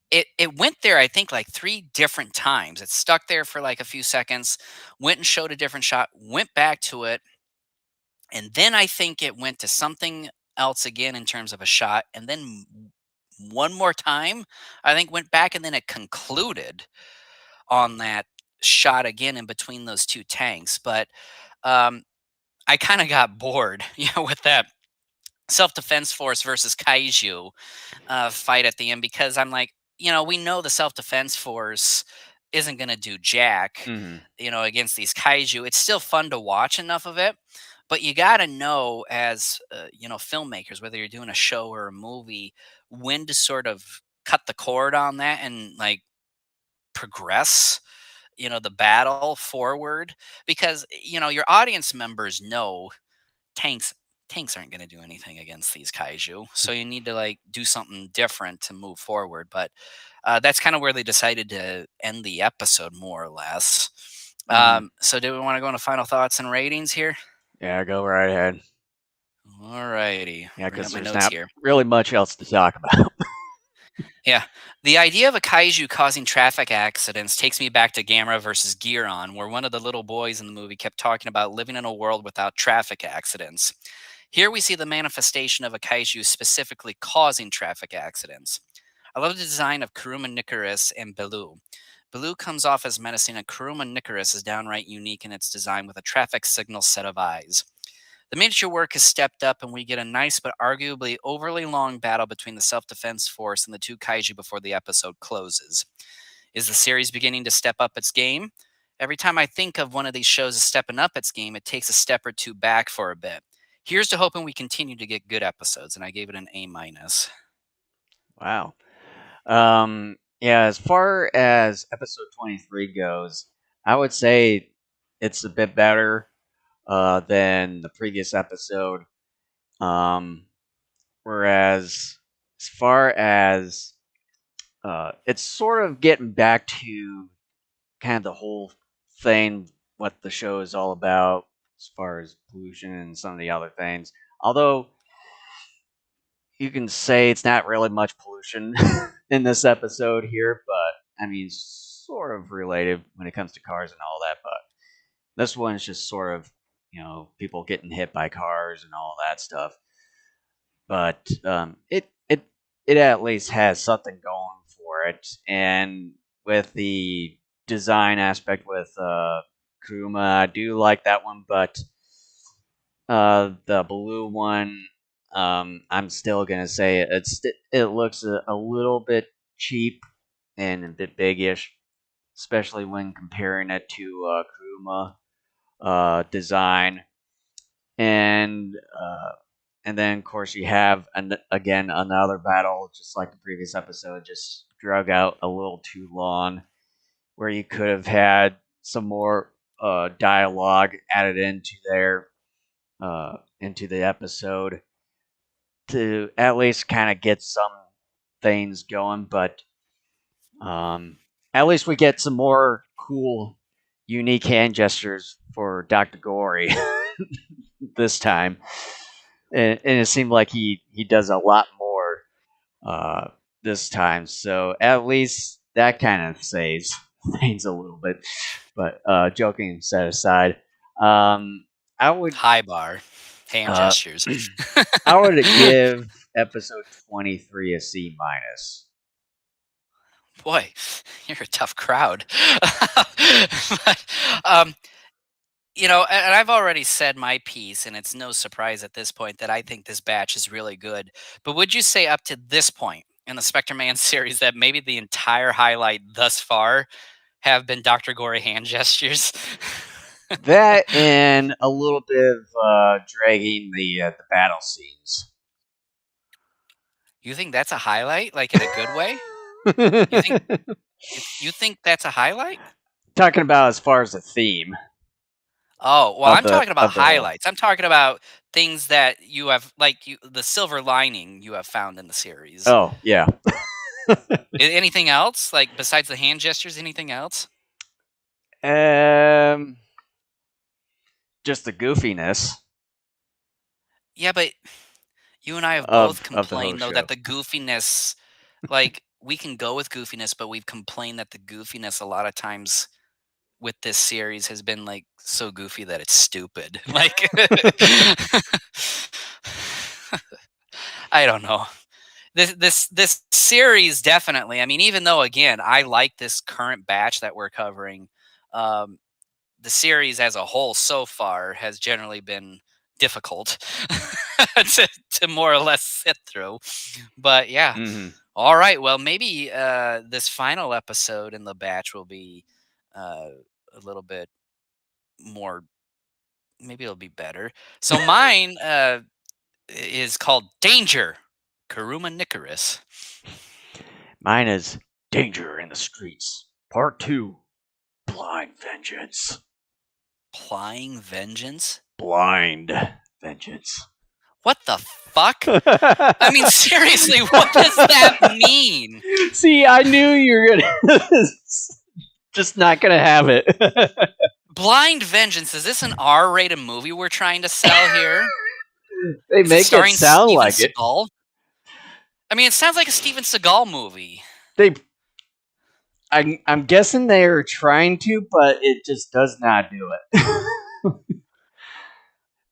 Speaker 1: It went there, I think, like 3 different times. It stuck there for, like, a few seconds, went and showed a different shot, went back to it, and then I think it went to something else again in terms of a shot, and then one more time, I think went back, and then it concluded on that shot again in between those 2 tanks, but, um, I kinda got bored, with that self-defense force versus kaiju fight at the end because I'm like, we know the self defense force isn't going to do jack,
Speaker 2: Hmm.
Speaker 1: against these kaiju. It's still fun to watch enough of it, but you got to know as filmmakers, whether you're doing a show or a movie, when to sort of cut the cord on that and like progress the battle forward because your audience members know tanks tanks aren't going to do anything against these kaiju, so you need to like do something different to move forward. But that's kind of where they decided to end the episode, more or less.
Speaker 2: Hmm.
Speaker 1: So do we want to go into final thoughts and ratings here?
Speaker 2: Yeah, go right ahead.
Speaker 1: Alrighty,
Speaker 2: Yeah,
Speaker 1: bring up
Speaker 2: because
Speaker 1: my
Speaker 2: there's
Speaker 1: notes
Speaker 2: not
Speaker 1: here.
Speaker 2: really much else to talk about.
Speaker 1: Yeah, the idea of a kaiju causing traffic accidents takes me back to Gamera versus Giron, where one of the little boys in the movie kept talking about living in a world without traffic accidents. Here we see the manifestation of a kaiju specifically causing traffic accidents. I love the design of Kuruma Nicaris and Baloo. Baloo comes off as menacing, and Kuruma Nicaris is downright unique in its design with a traffic signal set of eyes. The miniature work is stepped up, and we get a nice but arguably overly long battle between the self defense force and the two kaiju before the episode closes. Is the series beginning to step up its game? Every time I think of one of these shows as stepping up its game, it takes a step or two back for a bit. Here's to hoping we continue to get good episodes, and I gave it an A minus.
Speaker 2: Wow. Yeah, as far as episode 23 goes, I would say it's a bit better than the previous episode. Um, Whereas, as far as it's sort of getting back to kind of the whole thing, what the show is all about, as far as pollution and some of the other things. Although you can say it's not really much pollution in this episode here, but I mean, sort of related when it comes to cars and all that. But this one's just sort of, people getting hit by cars and all that stuff. But it at least has something going for it, and with the design aspect with Kuma, I do like that one, but the blue one, I'm still gonna say it looks a little bit cheap and a bit biggish, especially when comparing it to Kuma. design, and then of course you have again another battle, just like the previous episode, just drug out a little too long, where you could have had some more dialogue added into the episode to at least kind of get some things going. But at least we get some more cool, unique hand gestures for Dr. Gory this time, and it seemed like he does a lot more uh, this time. So at least that kind of saves things a little bit. But joking set aside, um, I would
Speaker 1: High bar, hand
Speaker 2: uh,
Speaker 1: gestures.
Speaker 2: I would give episode 23 a C minus.
Speaker 1: Boy, you're a tough crowd. But, um, and I've already said my piece, and it's no surprise at this point that I think this batch is really good. But would you say up to this point in the Spectreman series that maybe the entire highlight thus far have been Dr. Gory hand gestures?
Speaker 2: That and a little bit of dragging the battle scenes.
Speaker 1: You think that's a highlight, like in a good way? You think you think that's a highlight?
Speaker 2: Talking about as far as the theme
Speaker 1: Oh, well, I'm talking about
Speaker 2: of the whole.
Speaker 1: highlights. I'm talking about things that you have, like the silver lining you have found in the series.
Speaker 2: Oh yeah.
Speaker 1: Anything else, like besides the hand gestures? Anything else?
Speaker 2: um, just the goofiness
Speaker 1: Yeah, but you and I have both
Speaker 2: of the whole
Speaker 1: complained though that
Speaker 2: show.
Speaker 1: the goofiness, like we can go with goofiness, but we've complained that the goofiness a lot of times with this series has been like so goofy that it's stupid. Like I don't know. This series definitely. I mean, even though again, I like this current batch that we're covering, um, the series as a whole so far has generally been difficult to more or less sit through. But yeah,
Speaker 2: Hmm.
Speaker 1: all right. Well, maybe this final episode in the batch will be a little bit more. Maybe it'll be better. So mine is called Danger, Karuma Nicorus.
Speaker 2: Mine is Danger in the Streets, Part 2, Blind Vengeance.
Speaker 1: Plying Vengeance?
Speaker 2: Blind Vengeance.
Speaker 1: What the fuck? I mean, seriously, what does that mean?
Speaker 2: See, I knew you were gonna just not gonna have it.
Speaker 1: Blind Vengeance, is this an R-rated movie we're trying to sell here?
Speaker 2: They
Speaker 1: Is it
Speaker 2: make it
Speaker 1: starring
Speaker 2: sound
Speaker 1: Steven
Speaker 2: like it.
Speaker 1: Seagal? I mean, it sounds like a Steven Seagal movie.
Speaker 2: They, I'm guessing they are trying to, but it just does not do it.
Speaker 1: What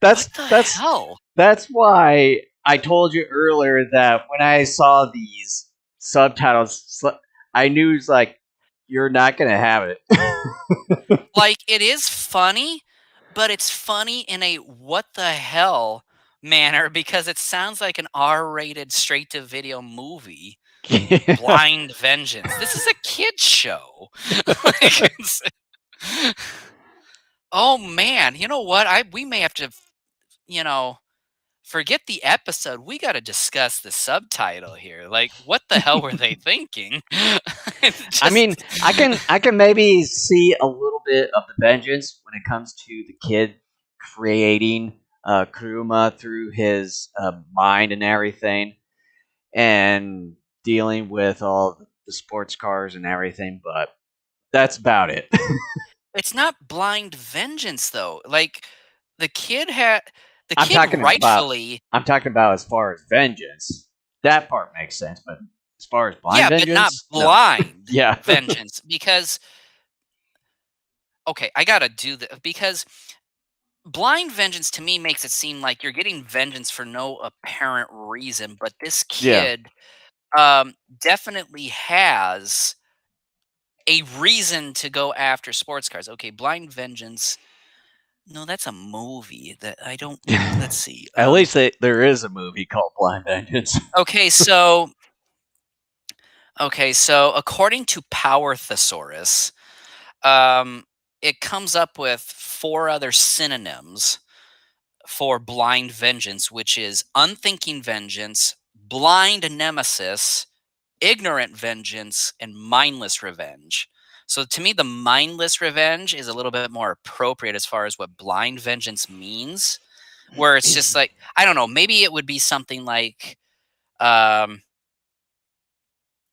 Speaker 2: that's
Speaker 1: the
Speaker 2: that's
Speaker 1: hell?
Speaker 2: that's why I told you earlier that when I saw these subtitles, I knew it's like you're not gonna have it.
Speaker 1: Like, it is funny, but it's funny in a what the hell manner because it sounds like an R-rated straight-to-video movie.
Speaker 2: Yeah.
Speaker 1: Blind Vengeance. This is a kids show. Like, oh man, you know what? We may have to, you know, forget the episode. We got to discuss the subtitle here. Like, what the hell were they thinking?
Speaker 2: I mean,
Speaker 1: Just
Speaker 2: I can maybe see a little bit of the vengeance when it comes to the kid creating Kuruma through his mind and everything, and dealing with all the sports cars and everything. But that's about it.
Speaker 1: it's not blind vengeance though. Like the
Speaker 2: I'm
Speaker 1: kid
Speaker 2: talking about
Speaker 1: rightfully,
Speaker 2: I'm talking about as far as vengeance. That part makes sense, but as far as blind
Speaker 1: yeah, but not
Speaker 2: vengeance, no.
Speaker 1: blind
Speaker 2: Yeah.
Speaker 1: vengeance because okay, I got to do the because blind vengeance to me makes it seem like you're getting vengeance for no apparent reason, but this
Speaker 2: Yeah.
Speaker 1: kid definitely has a reason to go after sports cars. Okay, blind vengeance. No, that's a movie that I don't. Let's see.
Speaker 2: At least there is a movie called Blind Vengeance.
Speaker 1: Okay, so according to Power Thesaurus, um, it comes up with four other synonyms for blind vengeance, which is unthinking vengeance, blind nemesis, ignorant vengeance, and mindless revenge. So to me, the mindless revenge is a little bit more appropriate as far as what blind vengeance means, where it's just like, I don't know, maybe it would be something um,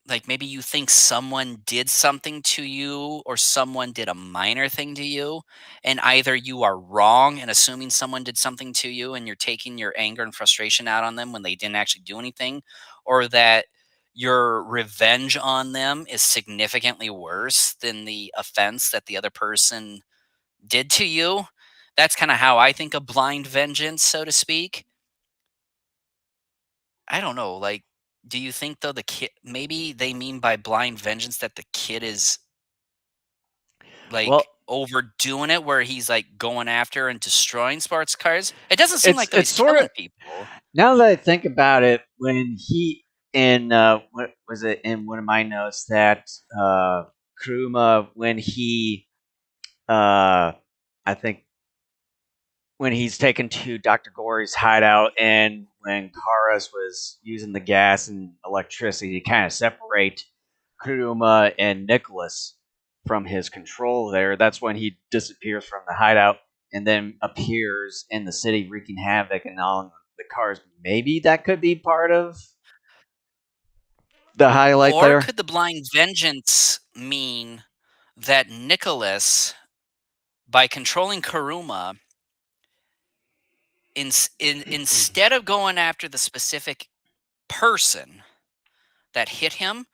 Speaker 1: like maybe you think someone did something to you or someone did a minor thing to you, and either you are wrong in assuming someone did something to you and you're taking your anger and frustration out on them when they didn't actually do anything, or that your revenge on them is significantly worse than the offense that the other person did to you. That's kind of how I think of blind vengeance, so to speak. I don't know, like, do you think though the kid, maybe they mean by blind vengeance that the kid is like
Speaker 2: Well,
Speaker 1: overdoing it where he's like going after and destroying sports cars? It doesn't seem
Speaker 2: it's
Speaker 1: like though he's
Speaker 2: sort of,
Speaker 1: killing people.
Speaker 2: now that I think about it, when he in what was it in one of my notes that Kuruma, when he I think when he's taken to Dr. Gory's hideout, and when Karas was using the gas and electricity to kind of separate Kuruma and Nicholas from his control there, that's when he disappears from the hideout and then appears in the city wreaking havoc and all the cars. Maybe that could be part of the highlight
Speaker 1: Or
Speaker 2: there.
Speaker 1: could the blind vengeance mean that Nicholas, by controlling Karuma, instead of going after the specific person that hit him,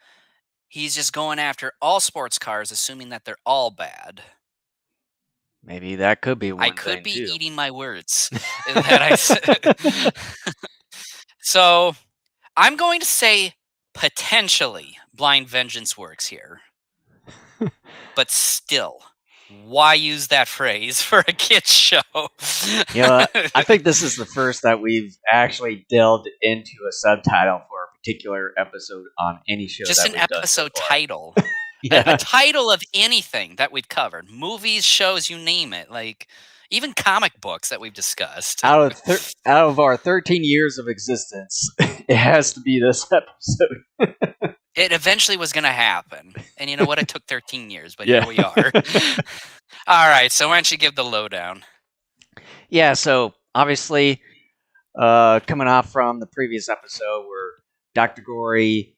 Speaker 1: he's just going after all sports cars, assuming that they're all bad.
Speaker 2: Maybe that could be
Speaker 1: I
Speaker 2: one
Speaker 1: could
Speaker 2: thing
Speaker 1: be
Speaker 2: too.
Speaker 1: eating my words that I said. So I'm going to say potentially blind vengeance works here, but still, why use that phrase for a kids show?
Speaker 2: You know, I think this is the first that we've actually delved into a subtitle for a particular episode on any show
Speaker 1: Just
Speaker 2: that
Speaker 1: an
Speaker 2: we've done so
Speaker 1: episode
Speaker 2: far.
Speaker 1: title. A
Speaker 2: Yeah,
Speaker 1: title of anything that we've covered. Movies, shows, you name it. Like even comic books that we've discussed.
Speaker 2: out of our 13 years of existence, it has to be this episode.
Speaker 1: It eventually was going to happen. And you know what? It took 13 years, but here
Speaker 2: Yeah,
Speaker 1: we are. All right. So why don't you give the lowdown?
Speaker 2: yeah. So obviously, coming off from the previous episode where Dr. Gory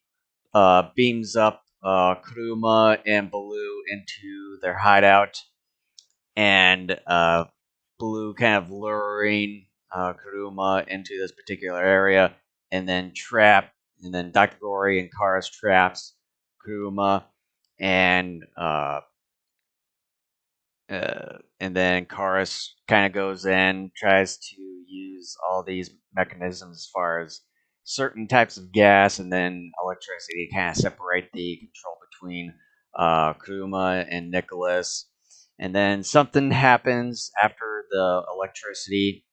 Speaker 2: beams up Kuruma and Baloo into their hideout, and Blue kind of luring Kuruma into this particular area, and then and then Dr. Gory and Kara's traps Kuruma, and and then Karis kind of goes in, tries to use all these mechanisms as far as certain types of gas and then electricity to kind of separate the control between Kuruma and Nicholas. And then something happens after the electricity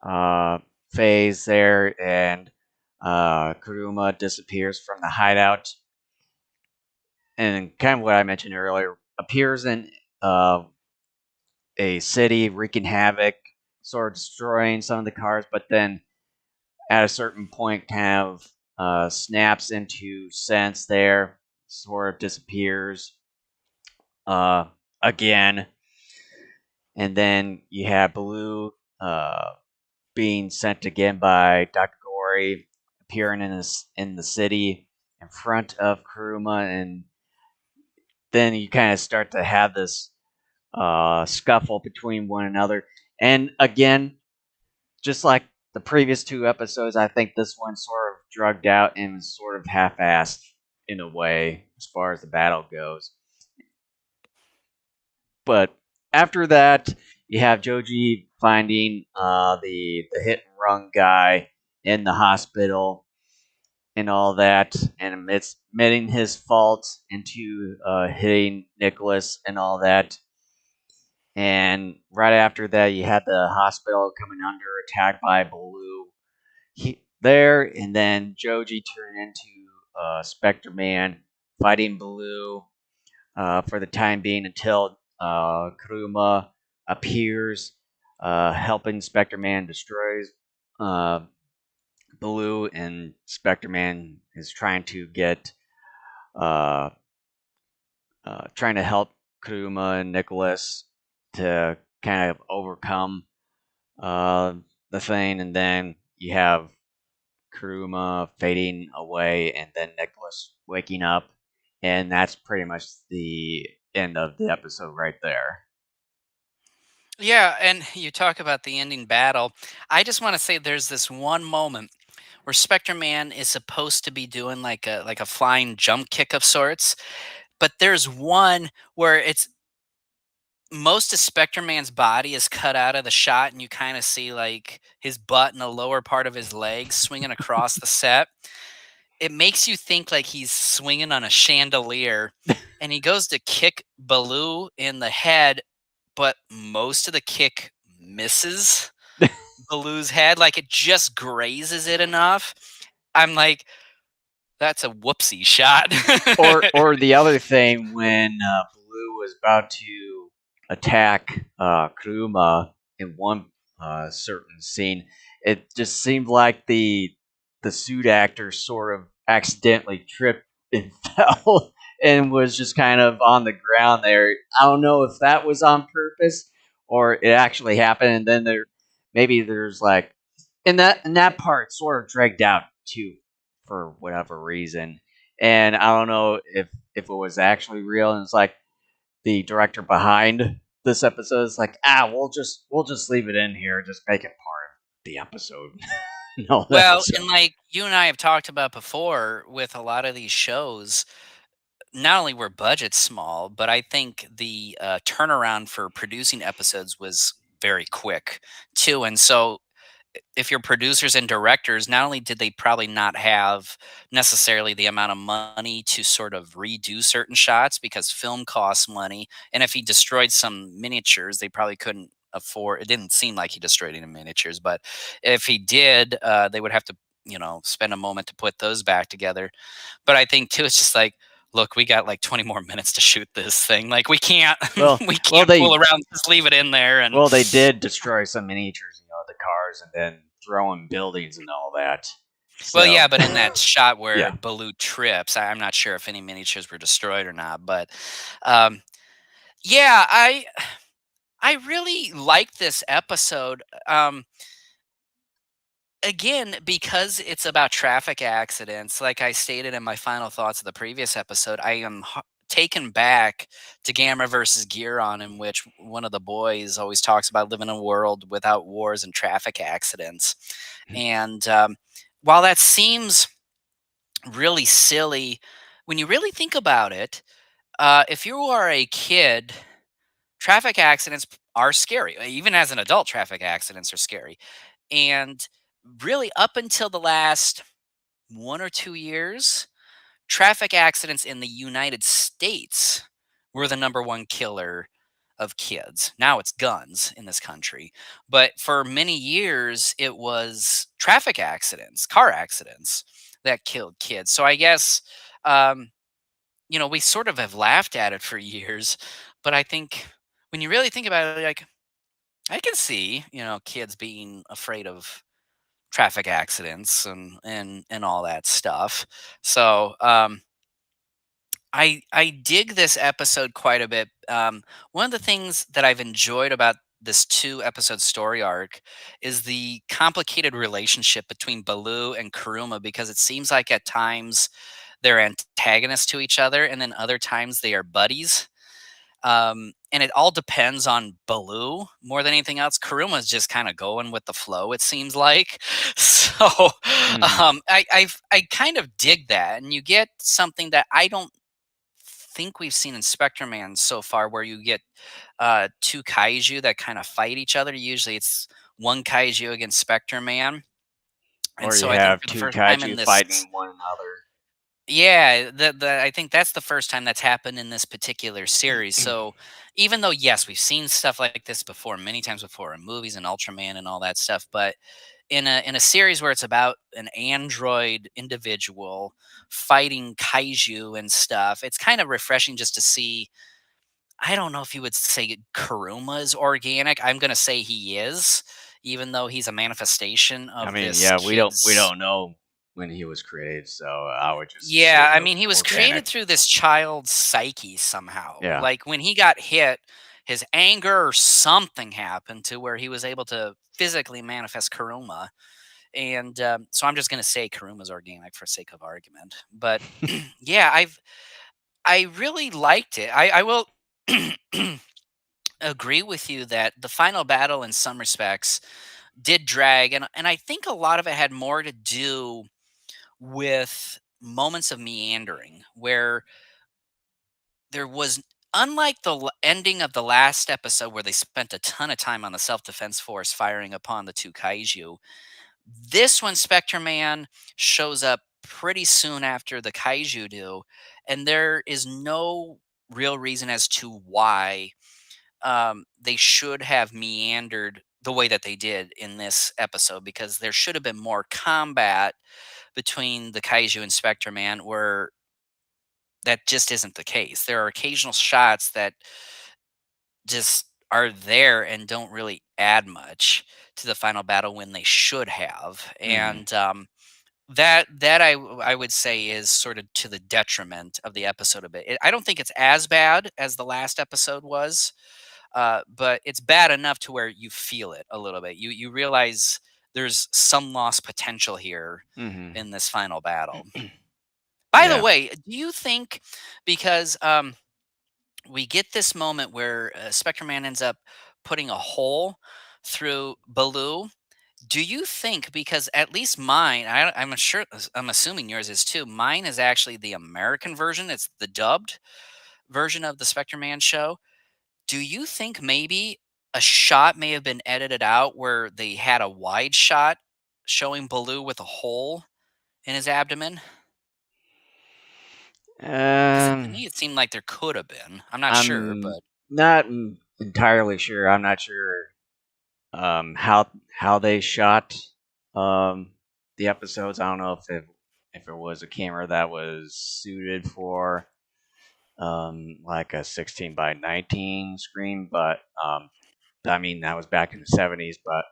Speaker 2: uh, phase there, and Kuruma disappears from the hideout. And kind of what I mentioned earlier, appears in a city wreaking havoc, sort of destroying some of the cars, but then at a certain point, kind of snaps into sense there, sort of disappears uh, again, and then you have Blue being sent again by Dr. Gory, appearing in the city in front of Kuruma, and then you kind of start to have this scuffle between one another. And again, just like the previous two episodes, I think this one sort of drugged out and sort of half-assed in a way as far as the battle goes. But after that, you have Joji finding the hit and run guy in the hospital and all that, and admitting his fault into hitting Nicholas and all that. And right after that, you had the hospital coming under attack by Baloo there, and then Joji turned into Spectreman, fighting Baloo for the time being until Kuruma appears, helping Spectreman destroys uh, Blue, and Spectreman is uh, trying to help Kuruma and Nicholas to kind of overcome uh, the thing, and then you have Kuruma fading away, and then Nicholas waking up, and that's pretty much the end of the episode right there.
Speaker 1: Yeah, and you talk about the ending battle. I just want to say there's this one moment where Spectre Man is supposed to be doing like a flying jump kick of sorts, but there's one where it's most of Spectre Man's body is cut out of the shot, and you kind of see like his butt and the lower part of his legs swinging across the set. It makes you think like he's swinging on a chandelier, and he goes to kick Baloo in the head, but most of the kick misses Baloo's head, like it just grazes it enough. I'm like, that's a whoopsie shot.
Speaker 2: Or the other thing when Blue was about to attack Kuruma in one certain scene, it just seemed like the suit actor sort of accidentally tripped and fell and was just kind of on the ground there. I don't know if that was on purpose or it actually happened, and then there's like and that part sort of dragged out too for whatever reason, and I don't know if it was actually real. And it's like the director behind this episode is like, we'll just leave it in here, just make it part of the episode. No
Speaker 1: Well,
Speaker 2: episode.
Speaker 1: and like you and I have talked about before with a lot of these shows, not only were budgets small, but I think the turnaround for producing episodes was very quick too. And so if you're producers and directors, not only did they probably not have necessarily the amount of money to sort of redo certain shots because film costs money, and if he destroyed some miniatures, they probably couldn't afford. It didn't seem like he destroyed any miniatures, but if he did, they would have to, spend a moment to put those back together. But I think too, it's just like, look, we got like 20 more minutes to shoot this thing. Like we can't,
Speaker 2: Well,
Speaker 1: we
Speaker 2: well
Speaker 1: can't fool
Speaker 2: they
Speaker 1: around. Just leave it in there, and
Speaker 2: well they did destroy some miniatures, the cars, and then throwing buildings and all that.
Speaker 1: well,
Speaker 2: So
Speaker 1: yeah, but in that shot where
Speaker 2: yeah.
Speaker 1: Baloo trips, I'm not sure if any miniatures were destroyed or not, but um, yeah, I really like this episode. Again, because it's about traffic accidents, like I stated in my final thoughts of the previous episode, I am taken back to Gamma versus Gearon, in which one of the boys always talks about living in a world without wars and traffic accidents. And while that seems really silly, when you really think about it, if you are a kid, traffic accidents are scary. Even as an adult, traffic accidents are scary. And really, up until the last 1 or 2 years, traffic accidents in the United States were the number one killer of kids. Now it's guns in this country. But for many years, it was traffic accidents, car accidents that killed kids. So I guess, um, we sort of have laughed at it for years. But I think when you really think about it, like, I can see, kids being afraid of traffic accidents and all that stuff. So, I dig this episode quite a bit. One of the things that I've enjoyed about this 2 episode story arc is the complicated relationship between Baloo and Kuruma, because it seems like at times they're antagonists to each other, and then other times they are buddies. And it all depends on Baloo more than anything else. Kuruma's just kind of going with the flow, it seems like. So
Speaker 2: Mhm.
Speaker 1: I kind of dig that, and you get something that I don't think we've seen in Spectre Man so far, where you get two kaiju that kind of fight each other. Usually, it's one kaiju against Spectre Man, and
Speaker 2: Or you
Speaker 1: so I think
Speaker 2: have
Speaker 1: for the
Speaker 2: two
Speaker 1: first time in
Speaker 2: kaiju
Speaker 1: this,
Speaker 2: fighting one another.
Speaker 1: yeah, the I think that's the first time that's happened in this particular series. So even though yes, we've seen stuff like this before, many times before in movies and Ultraman and all that stuff, but in a series where it's about an android individual fighting kaiju and stuff, it's kind of refreshing just to see. I don't know if you would say Kuruma is organic. I'm gonna say he is, even though he's a manifestation
Speaker 2: I
Speaker 1: of
Speaker 2: mean,
Speaker 1: this
Speaker 2: yeah, we
Speaker 1: kid's.
Speaker 2: don't know when he was created, so I would just
Speaker 1: Yeah,
Speaker 2: assume
Speaker 1: I
Speaker 2: it
Speaker 1: mean, he was
Speaker 2: organic.
Speaker 1: created through this child's psyche somehow.
Speaker 2: Yeah.
Speaker 1: Like when he got hit, his anger or something happened to where he was able to physically manifest Kuruma. And so I'm just going to say Karuma's organic for sake of argument. But yeah, I really liked it. I will agree with you that the final battle, in some respects, did drag, and I think a lot of it had more to do with moments of meandering where there was, unlike the ending of the last episode where they spent a ton of time on the self-defense force firing upon the two kaiju. This one, Spectreman shows up pretty soon after the kaiju do, and there is no real reason as to why they should have meandered the way that they did in this episode, because there should have been more combat between the kaiju and Spectreman, where that just isn't the case. There are occasional shots that just are there and don't really add much to the final battle when they should have.
Speaker 2: Hmm.
Speaker 1: And that I would say is sort of to the detriment of the episode a bit. I don't think it's as bad as the last episode was, but it's bad enough to where you feel it a little bit. You realize there's some lost potential here
Speaker 2: Hmm.
Speaker 1: in this final battle. By the
Speaker 2: Yeah.
Speaker 1: way, do you think, because we get this moment where Spectre Man ends up putting a hole through Baloo. Do you think, because at least mine, I'm sure, I'm assuming yours is too. Mine is actually the American version. It's the dubbed version of the Spectre Man show. Do you think maybe a shot may have been edited out where they had a wide shot showing Baloo with a hole in his abdomen? Because to
Speaker 2: Um,
Speaker 1: me, it seemed like there could have been. I'm not sure,
Speaker 2: I'm
Speaker 1: but
Speaker 2: not entirely sure. I'm not sure how they shot um the episodes. I don't know if it was a camera that was suited for like a 16 by 19 screen, but I mean that was back in the 70s. But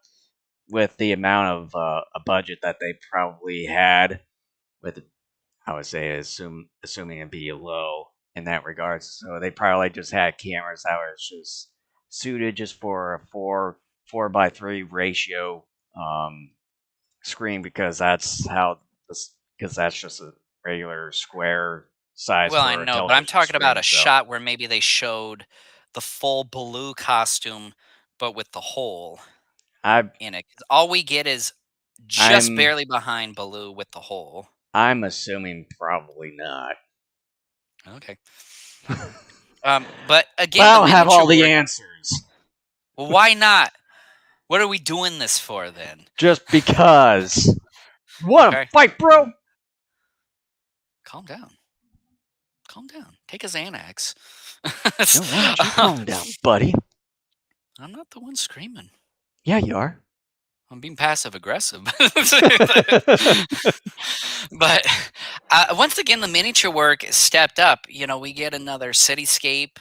Speaker 2: with the amount of a budget that they probably had, with I would say assuming it'd be low in that regards, so they probably just had cameras that were just suited just for a four by three ratio um, screen, because because that's just a regular square size
Speaker 1: well, I
Speaker 2: for a
Speaker 1: know, but I'm
Speaker 2: television
Speaker 1: talking about
Speaker 2: screen.
Speaker 1: a
Speaker 2: So
Speaker 1: shot where maybe they showed the full Baloo costume, but with the hole
Speaker 2: I
Speaker 1: in it. 'Cause all we get is just
Speaker 2: I'm
Speaker 1: barely behind Baloo with the hole.
Speaker 2: I'm assuming probably not.
Speaker 1: Okay. But
Speaker 2: But
Speaker 1: again,
Speaker 2: I
Speaker 1: the
Speaker 2: don't have
Speaker 1: miniature
Speaker 2: all the
Speaker 1: work.
Speaker 2: answers.
Speaker 1: Well, why not? What are we doing this for then?
Speaker 2: Just because. You want to
Speaker 1: Okay,
Speaker 2: fight, bro?
Speaker 1: calm down. Calm down. Take a Xanax.
Speaker 2: No, why don't you
Speaker 1: Um,
Speaker 2: calm down, buddy?
Speaker 1: I'm not the one screaming.
Speaker 2: Yeah, you are.
Speaker 1: I'm being passive aggressive. But once again, the miniature work stepped up. We get another cityscape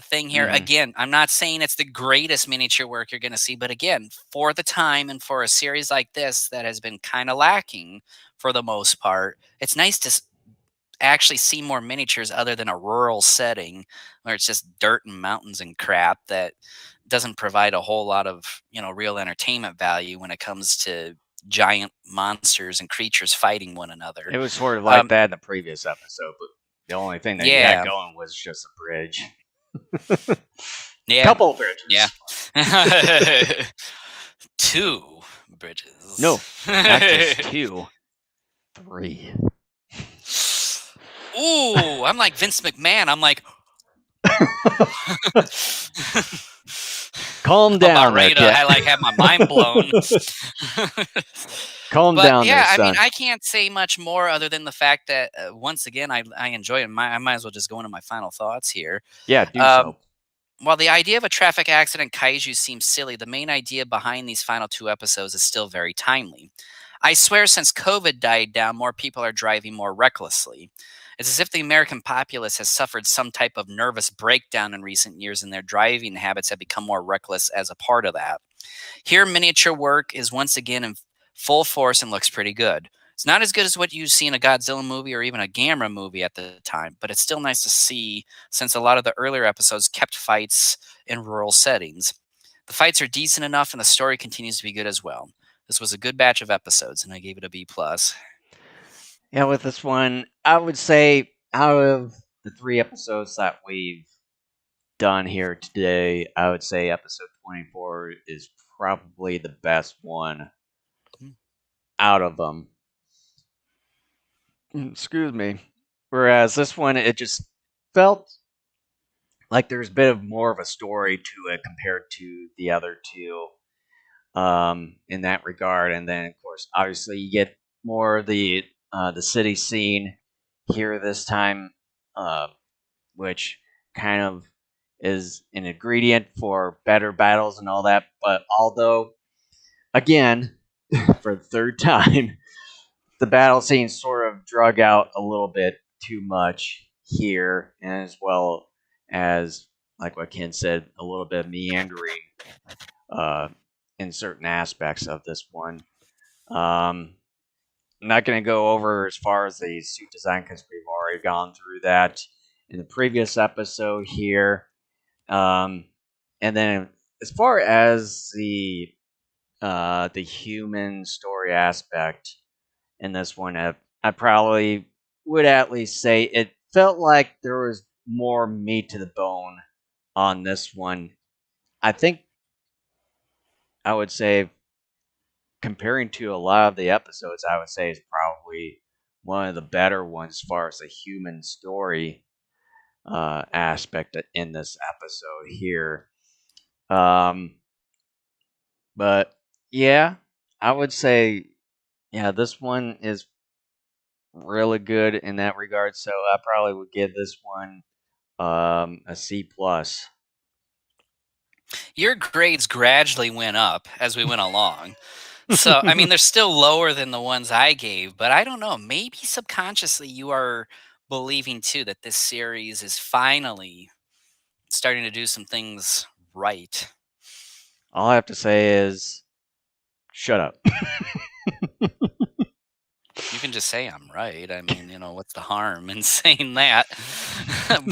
Speaker 1: thing here.
Speaker 2: Hmm.
Speaker 1: Again, I'm not saying it's the greatest miniature work you're going to see, but again, for the time and for a series like this that has been kind of lacking for the most part, it's nice to actually see more miniatures other than a rural setting where it's just dirt and mountains and crap that doesn't provide a whole lot of real entertainment value when it comes to giant monsters and creatures fighting one another.
Speaker 2: It was sort of like
Speaker 1: um
Speaker 2: that in the previous episode, but the only thing that you had
Speaker 1: yeah,
Speaker 2: going was just a bridge.
Speaker 1: yeah,
Speaker 2: Couple
Speaker 1: yeah.
Speaker 2: bridges.
Speaker 1: Two bridges.
Speaker 2: No, not just two, three.
Speaker 1: Ooh, I'm like Vince McMahon. I'm like
Speaker 2: Calm
Speaker 1: I'm about
Speaker 2: down there,
Speaker 1: ready to
Speaker 2: kid.
Speaker 1: have my mind blown.
Speaker 2: Calm
Speaker 1: But
Speaker 2: down there,
Speaker 1: yeah, I mean,
Speaker 2: son.
Speaker 1: I can't say much more other than the fact that once again, I enjoy it. I might as well just go into my final thoughts here.
Speaker 2: Yeah, do
Speaker 1: Um,
Speaker 2: so.
Speaker 1: while the idea of a traffic accident kaiju seems silly, the main idea behind these final two episodes is still very timely. I swear, since COVID died down, more people are driving more recklessly. It's as if the American populace has suffered some type of nervous breakdown in recent years and their driving habits have become more reckless as a part of that. Here, miniature work is once again in full force and looks pretty good. It's not as good as what you see in a Godzilla movie or even a Gamera movie at the time, but it's still nice to see since a lot of the earlier episodes kept fights in rural settings. The fights are decent enough and the story continues to be good as well. This was a good batch of episodes and I gave it a B plus.
Speaker 2: Yeah, with this one, I would say out of the 3 episodes that we've done here today, I would say episode 24 is probably the best one out of them. Excuse me. Whereas this one, it just felt like there's a bit of more of a story to it compared to the other two in that regard. And then, of course, obviously, you get more of the city scene here this time, uh, which kind of is an ingredient for better battles and all that. But although, again, for the third time, the battle scene sort of drug out a little bit too much here, and as well as, like what Ken said, a little bit meandering uh, in certain aspects of this one. I'm not going to go over as far as the suit design because we've already gone through that in the previous episode here. And then as far as the human story aspect in this one, I probably would at least say it felt like there was more meat to the bone on this one. I think I would say comparing to a lot of the episodes, I would say is probably one of the better ones as far as the human story aspect in this episode here. Um, but yeah, I would say yeah, this one is really good in that regard. So I probably would give this one a C plus.
Speaker 1: Your grades gradually went up as we went along. So, I mean, they're still lower than the ones I gave, but I don't know. Maybe subconsciously you are believing too that this series is finally starting to do some things right.
Speaker 2: All I have to say is shut up.
Speaker 1: You can just say I'm right. I mean, what's the harm in saying that?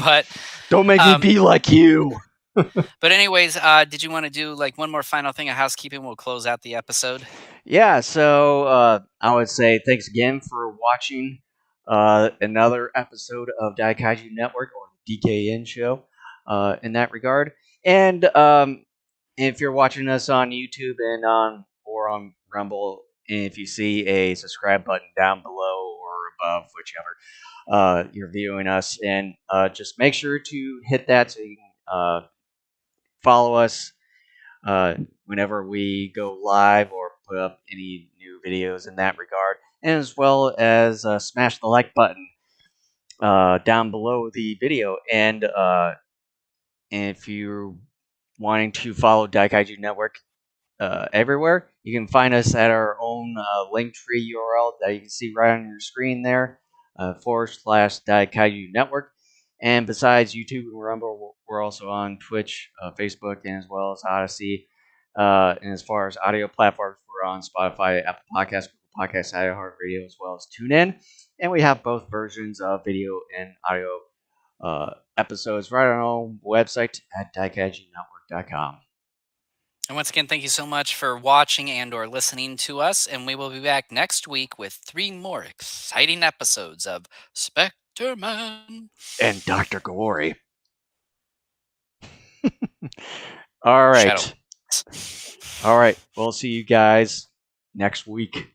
Speaker 1: but
Speaker 2: Don't make me
Speaker 1: um,
Speaker 2: be like you.
Speaker 1: but anyways, did you want to do like one more final thing of housekeeping? We'll close out the episode.
Speaker 2: Yeah, so I would say thanks again for watching another episode of Daikaiju Network or the DKN show in that regard. And if you're watching us on YouTube and on or on Rumble, and if you see a subscribe button down below or above, whichever you're viewing us, and just make sure to hit that so you can follow us whenever we go live or put up any new videos in that regard, and as well as smash the like button down below the video. And if you're wanting to follow Daikaiju Network everywhere, you can find us at our own link tree URL that you can see right on your screen there, /Daikaiju Network. And besides YouTube and Rumble, we're also on Twitch, Facebook, and as well as Odyssey. And as far as audio platforms, we're on Spotify, Apple Podcasts, Google Podcasts, iHeartRadio, as well as TuneIn. And we have both versions of video and audio episodes right on our own website at daikaijunetwork.com.
Speaker 1: And once again, thank you so much for watching and or listening to us. And we will be back next week with 3 more exciting episodes of Spectreman.
Speaker 2: And Dr. Glory. All
Speaker 1: Shadow.
Speaker 2: right. All right. We'll see you guys next week.